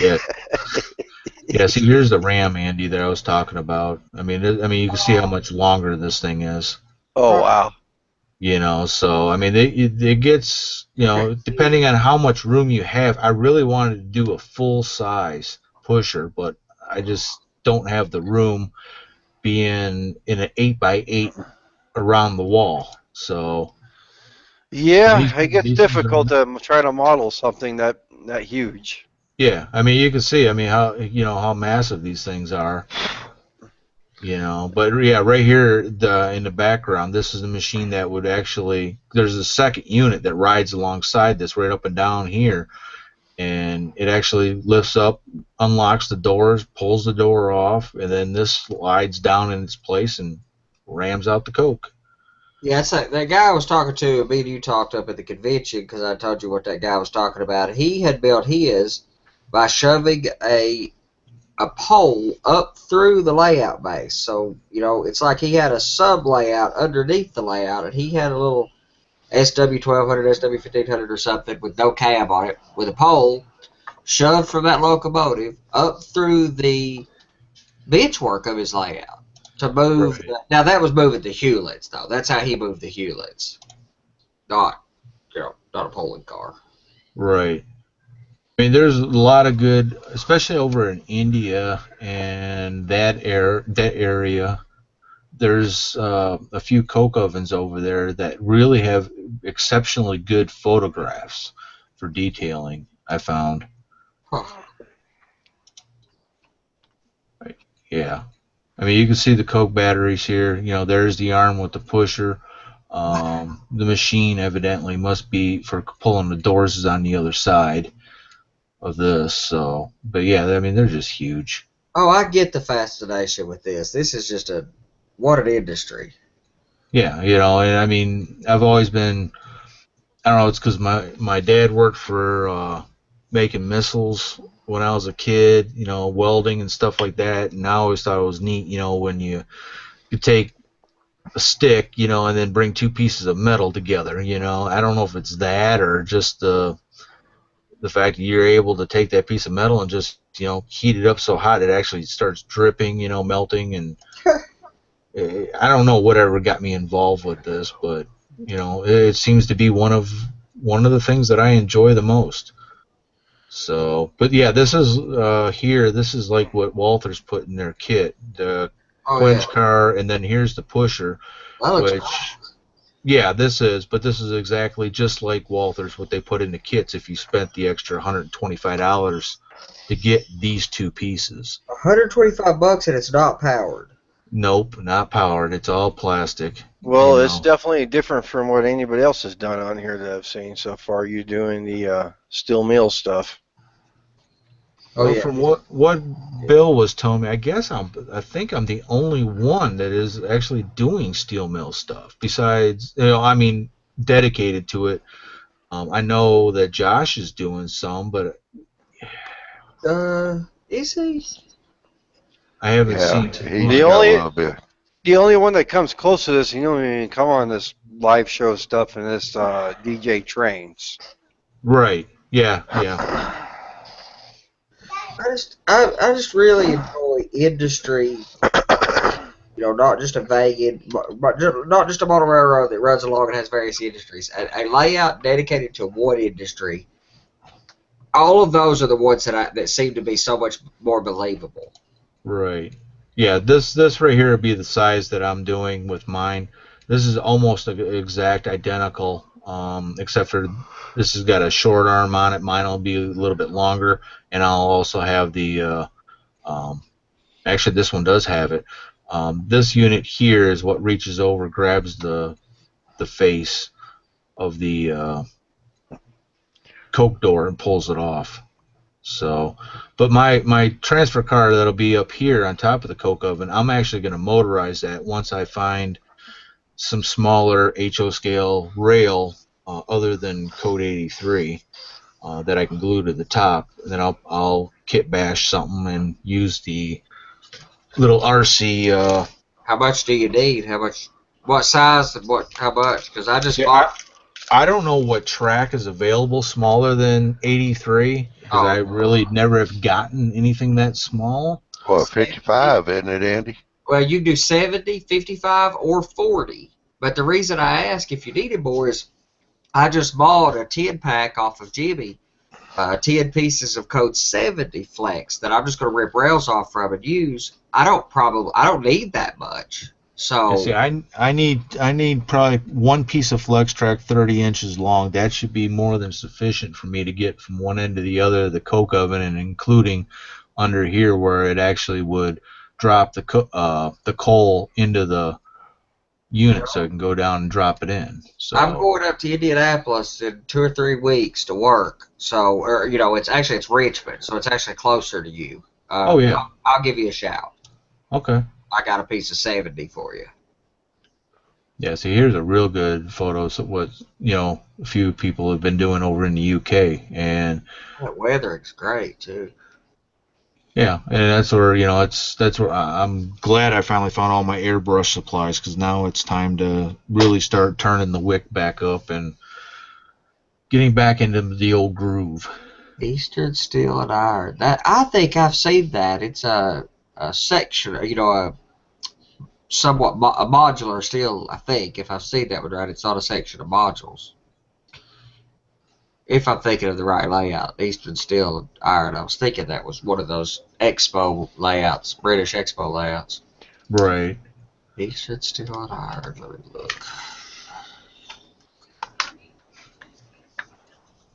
Yeah. See, here's the ram, Andy, that I was talking about. I mean, you can see how much longer this thing is. Oh wow. So I mean, it gets, depending on how much room you have. I really wanted to do a full size pusher, but I just don't have the room being in an 8x8 around the wall. So yeah, it gets difficult to try to model something that huge. Yeah, I mean, you can see, how massive these things are. You know, but yeah, right here in the background, this is the machine that would actually. There's a second unit that rides alongside this, right up and down here, and it actually lifts up, unlocks the doors, pulls the door off, and then this slides down in its place and rams out the Coke. Yeah, it's like that guy I was talking to. Me and you talked up at the convention because I told you what that guy was talking about. He had built his by shoving a pole up through the layout base. So, you know, it's like he had a sub layout underneath the layout, and he had a little SW1200, SW1500 or something with no cab on it, with a pole shoved from that locomotive up through the benchwork of his layout to move. Right. Now, that was moving the Hewletts, though. That's how he moved the Hewletts. Not, you know, not a polling car. Right. I mean, there's a lot of good, especially over in India and that area. There's a few coke ovens over there that really have exceptionally good photographs for detailing. I found. Huh. Right. Yeah. I mean, you can see the coke batteries here. You know, there's the arm with the pusher. The machine evidently must be for pulling the doors is on the other side of this. So, but yeah, I mean, they're just huge. Oh, I get the fascination with this. This is just what an industry. Yeah, you know, and I mean, I've always been. I don't know. It's because my dad worked for making missiles when I was a kid. You know, welding and stuff like that. And I always thought it was neat. You know, when you take a stick, you know, and then bring two pieces of metal together. You know, I don't know if it's that or just the fact that you're able to take that piece of metal and just, you know, heat it up so hot it actually starts dripping, you know, melting, and I don't know whatever got me involved with this, but you know, it seems to be one of the things that I enjoy the most. So, but yeah, this is here. This is like what Walther's put in their kit, the quench car, and then here's the pusher, which. Yeah, this is, but this is exactly just like Walther's, what they put in the kits if you spent the extra $125 to get these two pieces. $125 and it's not powered. Nope, not powered. It's all plastic. Well, it's definitely different from what anybody else has done on here that I've seen so far. You doing the steel mill stuff. Oh, well, yeah. From what Bill was telling me, I think I'm the only one that is actually doing steel mill stuff. Besides, you know, I mean, dedicated to it. I know that Josh is doing some, but is he? I haven't seen the only one that comes close to this. You don't even come on this live show stuff and this DJ Trains. Right. Yeah. Yeah. I just really enjoy industry. You know, not just a not just a model railroad that runs along and has various industries. A layout dedicated to one industry. All of those are the ones that seem to be so much more believable. Right. Yeah. This right here would be the size that I'm doing with mine. This is almost exact identical, except for this has got a short arm on it. Mine will be a little bit longer, and I'll also have the. Actually, this one does have it. This unit here is what reaches over, grabs the face of the coke door and pulls it off. So, but my transfer car that'll be up here on top of the coke oven, I'm actually going to motorize that once I find some smaller HO scale rail other than Code 83 that I can glue to the top. And then I'll kit bash something and use the little RC. How much do you need? What size? How much? Because I just bought. I don't know what track is available smaller than 83 because I really never have gotten anything that small. Well, 55, isn't it, Andy? Well, you do 70, 55, or 40. But the reason I ask if you needed more is I just bought a 10-pack off of Jimmy, 10 pieces of code 70 flex that I'm just going to rip rails off from and use. I don't need that much. So see, I need probably one piece of flex track 30 inches long. That should be more than sufficient for me to get from one end to the other of the coke oven, and including under here where it actually would drop the coal into the unit so it can go down and drop it in. So I'm going up to Indianapolis in 2 or 3 weeks to work. So, or it's Richmond, so it's actually closer to you. Oh yeah. I'll give you a shout. Okay. I got a piece of 70 for you. Yeah, see, here's a real good photo of what, a few people have been doing over in the UK. And that weathering's great, too. Yeah, and that's where, that's where I'm glad I finally found all my airbrush supplies, because now it's time to really start turning the wick back up and getting back into the old groove. Eastern Steel and Iron. That I think I've seen that. It's a section, a somewhat a modular steel. I think if I've seen that one right, it's not a section of modules. If I'm thinking of the right layout, Eastern Steel and Iron. I was thinking that was one of those Expo layouts, British Expo layouts. Right. Eastern Steel and Iron. Let me look.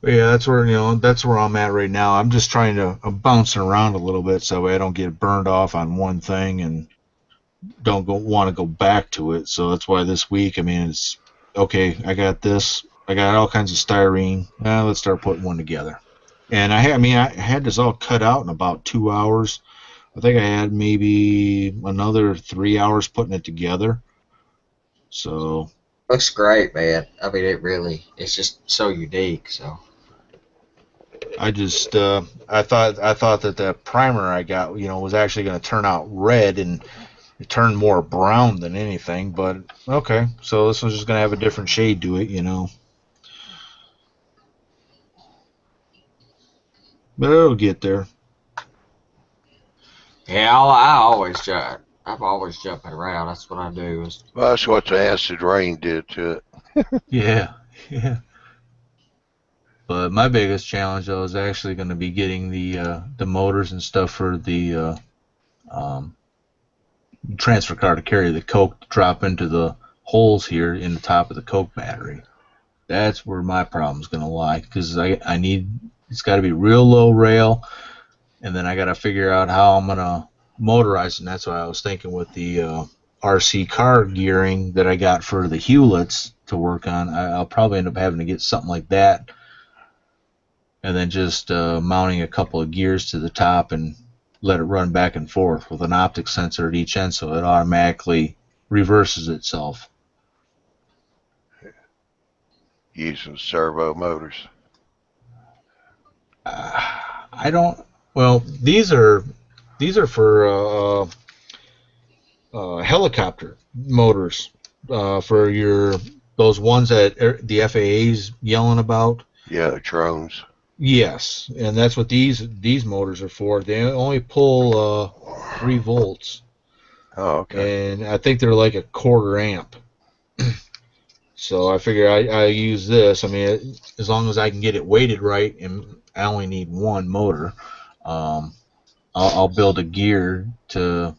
Yeah, that's where I'm at right now. I'm just I'm bouncing around a little bit so I don't get burned off on one thing and don't want to go back to it. So that's why this week, it's okay. I got this. I got all kinds of styrene. Let's start putting one together. And I had this all cut out in about 2 hours. I think I had maybe another 3 hours putting it together. So looks great, man. It's just so unique. So I just I thought that primer I got was actually going to turn out red, and it turned more brown than anything. But okay, so this one's just going to have a different shade to it, But it'll get there. yeah, I'm always jumping around. That's what I do. Well, that's what the acid rain did to it. Yeah. But my biggest challenge, though, is actually going to be getting the motors and stuff for the transfer car to carry the coke to drop into the holes here in the top of the coke battery. That's where my problem's going to lie, because I need, it's got to be real low rail, and then I got to figure out how I'm going to motorize, and that's what I was thinking with the RC car gearing that I got for the Hewletts to work on. I'll probably end up having to get something like that, and then just mounting a couple of gears to the top and let it run back and forth with an optic sensor at each end so it automatically reverses itself. Using servo motors. I don't. Well, these are for helicopter motors, for those ones that the FAA's yelling about. Yeah, the drones. Yes, and that's what these motors are for. They only pull 3 volts. Oh, okay. And I think they're like a 1/4 amp. So I figure I use this. As long as I can get it weighted right, and I only need one motor, I'll build a gear to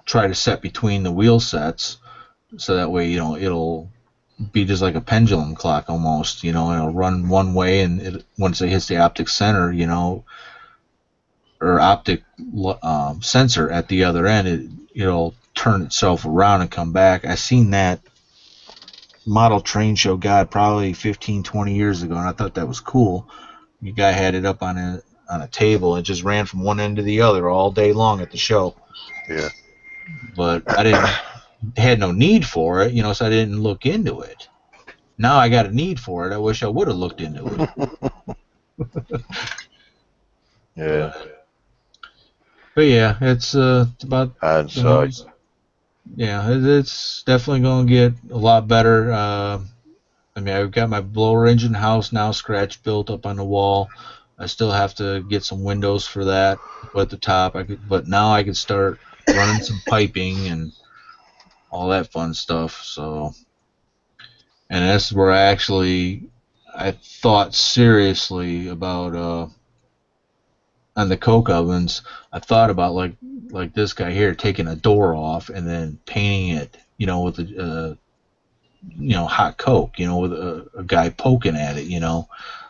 try to set between the wheel sets, so that way it'll be just like a pendulum clock almost. It'll run one way, and once it hits the optic center, or optic sensor at the other end, it'll turn itself around and come back. I seen that model train show, God, probably 15-20 years ago, and I thought that was cool. The guy had it up on a table and just ran from one end to the other all day long at the show. Yeah. But I had no need for it, so I didn't look into it. Now I got a need for it. I wish I would have looked into it. Yeah. But yeah, it's about hindsight. Yeah, it's definitely going to get a lot better. I've got my blower engine house now scratch built up on the wall. I still have to get some windows for that at the top. But now I can start running some piping and all that fun stuff. So, and that's where I thought seriously about on the coke ovens. I thought about like this guy here, taking a door off and then painting it, with a hot coke, with a guy poking at it,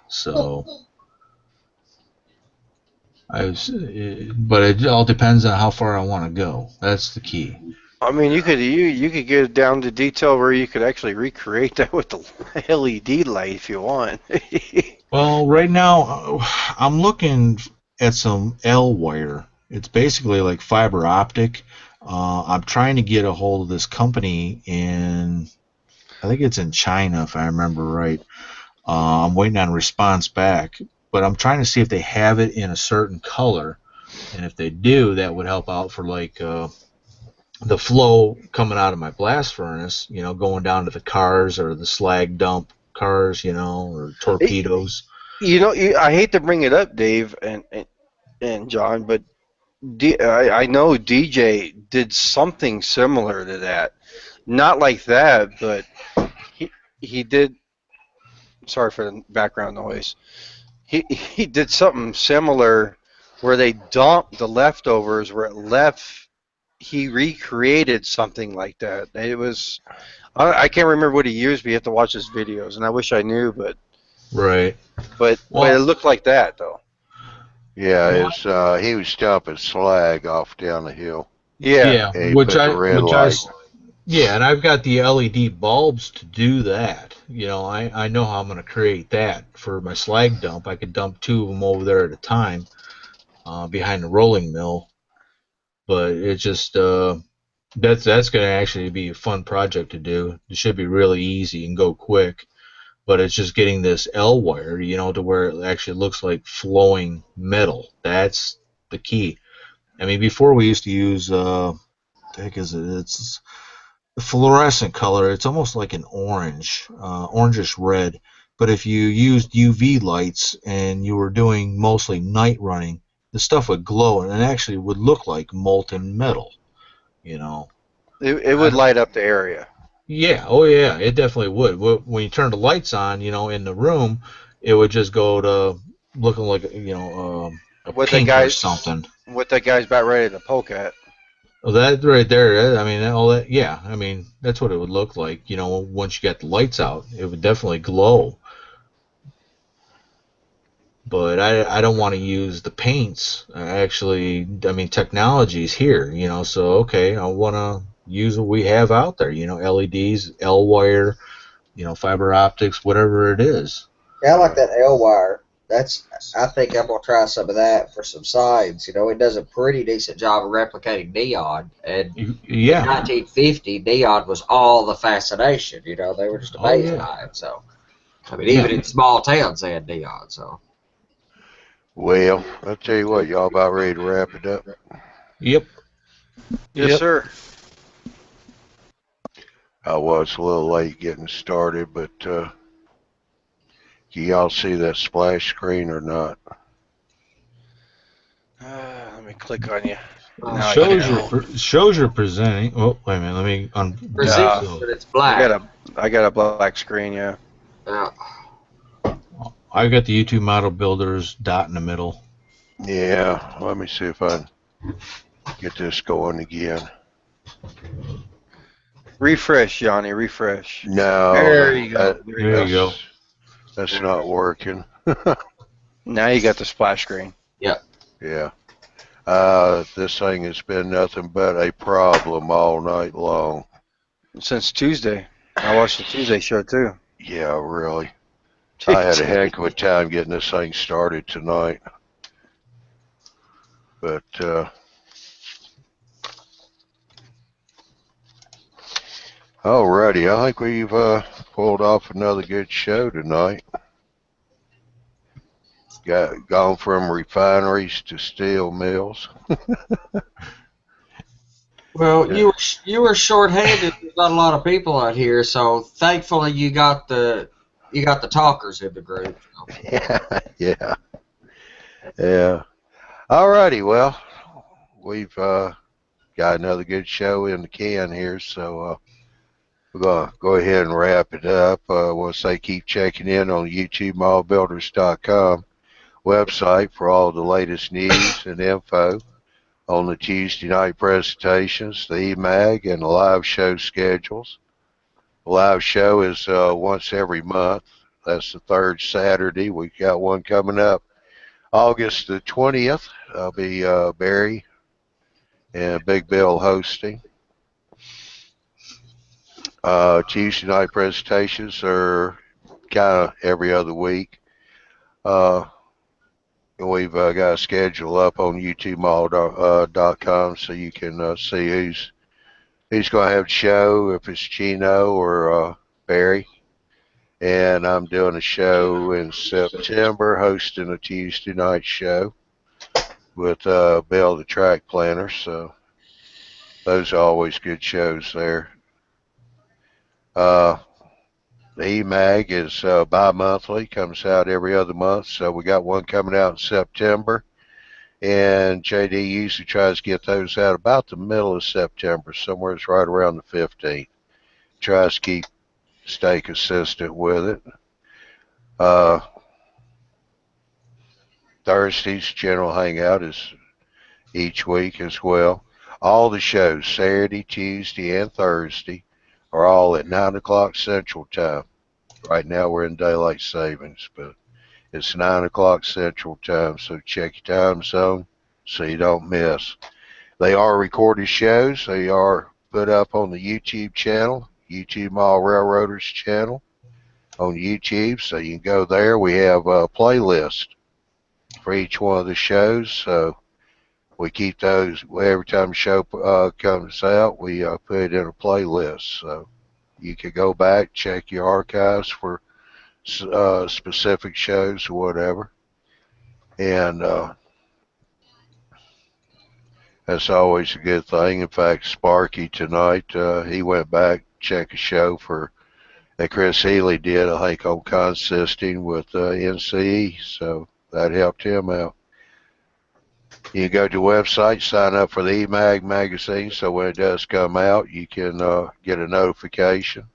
So But it all depends on how far I want to go. That's the key. I mean, you could get it down to detail where you could actually recreate that with the LED light if you want. Well, right now I'm looking at some L wire. It's basically like fiber optic. I'm trying to get a hold of this company in, I think it's in China if I remember right. I'm waiting on a response back, but I'm trying to see if they have it in a certain color, and if they do, that would help out for like the flow coming out of my blast furnace, going down to the cars or the slag dump cars, or torpedoes. I hate to bring it up, Dave and John, but I know DJ did something similar to that. Not like that, but he did. Sorry for the background noise. He did something similar where they dumped the leftovers where it left. He recreated something like that. It was I can't remember what he used, but you have to watch his videos, and I wish I knew, but Right. but it looked like that though. Yeah, he was dumping slag off down the hill. Yeah. And he put the red light. Yeah, and I've got the LED bulbs to do that. I know how I'm going to create that for my slag dump. I could dump two of them over there at a time behind the rolling mill. But it's just that's going to actually be a fun project to do. It should be really easy and go quick. But it's just getting this L wire, to where it actually looks like flowing metal. That's the key. I mean, before we used to use, the heck is it? It's the fluorescent color. It's almost like an orange, orangish red. But if you used UV lights and you were doing mostly night running, the stuff would glow and it actually would look like molten metal. It would light up the area. Yeah, oh yeah, it definitely would. When you turn the lights on, in the room, it would just go to looking like a pink or something. What that guy's about ready to poke at. Oh, that right there. I mean, all that. Yeah, I mean, that's what it would look like. Once you got the lights out, it would definitely glow. But I don't want to use the paints. I mean, technology's here. So okay, I want to use what we have out there. LEDs, L wire. Fiber optics, whatever it is. Yeah, I like that L wire. I think I'm gonna try some of that for some signs. It does a pretty decent job of replicating neon. And yeah, in 1950, neon was all the fascination. They were just amazed by it. So, I mean, even in small towns, they had neon. So. Well, I'll tell you what, y'all about ready to wrap it up? Yep. Yes, sir. I was a little late getting started, but can y'all see that splash screen or not? Let me click on you. Shows you're presenting. Oh, wait a minute. Let me present, but it's black. I got a black screen. Yeah. I got the YouTube model builders dot in the middle. Yeah. Let me see if I can get this going again. Refresh, Johnny. Refresh. No. There you go. There you go. That's not working. Now you got the splash screen. Yep. Yeah. This thing has been nothing but a problem all night long. Since Tuesday. I watched the Tuesday show too. Yeah, really. I had a heck of a time getting this thing started tonight. But, alrighty, I think we've pulled off another good show tonight. Gone from refineries to steel mills. Well, you were short-handed. There's not a lot of people out here, so thankfully you got the talkers in the group. Yeah. Alrighty, well, we've got another good show in the can here, so we're going to go ahead and wrap it up. I want to say keep checking in on YouTubeModelBuilders.com website for all the latest news and info on the Tuesday night presentations, the e-mag, and the live show schedules. The live show is once every month. That's the third Saturday. We've got one coming up August the 20th, I'll be Barry and Big Bill hosting. Tuesday night presentations are kind of every other week. We've got a schedule up on youtubemall.com so you can see who's going to have the show, if it's Chino or Barry. And I'm doing a show in September, hosting a Tuesday night show with Bill the Track Planner. So those are always good shows there. The E-Mag is bi-monthly, comes out every other month. So we got one coming out in September. And JD usually tries to get those out about the middle of September, somewhere it's right around the 15th. Tries to stay consistent with it. Thursday's general hangout is each week as well. All the shows, Saturday, Tuesday, and Thursday, are all at 9 o'clock Central Time. Right now we're in daylight savings, but it's 9 o'clock Central Time, so check your time zone so you don't miss. They are recorded shows. They are put up on the YouTube channel, YouTube Mall Railroaders channel on YouTube, so you can go there. We have a playlist for each one of the shows, so we keep those. Every time a show comes out, we put it in a playlist, so you can go back, check your archives for specific shows or whatever. And that's always a good thing. In fact, Sparky tonight, he went back, check a show that Chris Healy did, I think, on consisting with NCE, so that helped him out. You go to the website, sign up for the E-Mag magazine, so when it does come out, you can get a notification.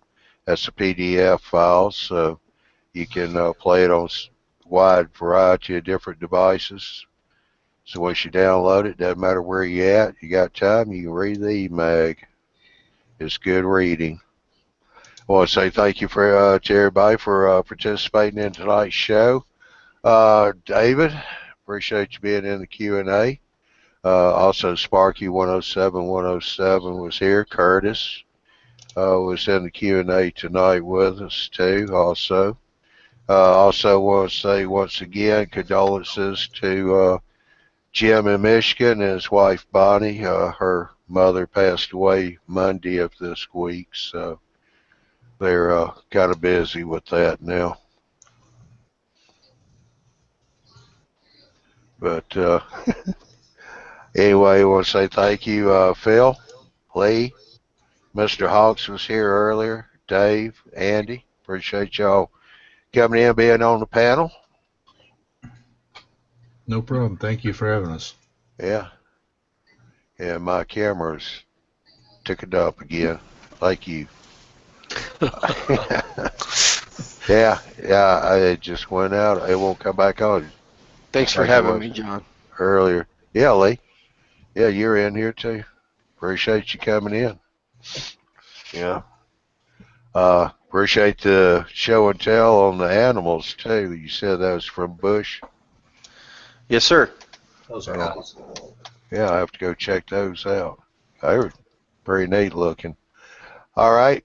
That's a PDF file, so you can play it on a wide variety of different devices. So once you download it, doesn't matter where you're at, you got time, you can read the E-Mag. It's good reading. I want to say thank you to everybody for participating in tonight's show. David, appreciate you being in the Q&A. Also, Sparky 107 was here. Curtis was in the Q&A tonight with us too. Also want to say once again condolences to Jim in Michigan and his wife Bonnie. Her mother passed away Monday of this week, so they're kind of busy with that now. But anyway, I want to say thank you, Phil, Lee, Mr. Hawks was here earlier, Dave, Andy. Appreciate y'all coming in, being on the panel. No problem. Thank you for having us. Yeah. Yeah, my camera's took a dump again. Thank you. Yeah, it just went out. It won't come back on. Thanks for having me, John. Earlier. Yeah, Lee. Yeah, you're in here too. Appreciate you coming in. Yeah. Appreciate the show and tell on the animals too. You said that was from Bush. Yes, sir. Those are awesome. Yeah, I have to go check those out. They were pretty neat looking. All right.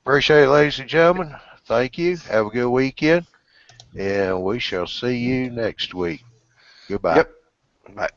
Appreciate it, ladies and gentlemen. Thank you. Have a good weekend. And we shall see you next week. Goodbye. Yep. Bye.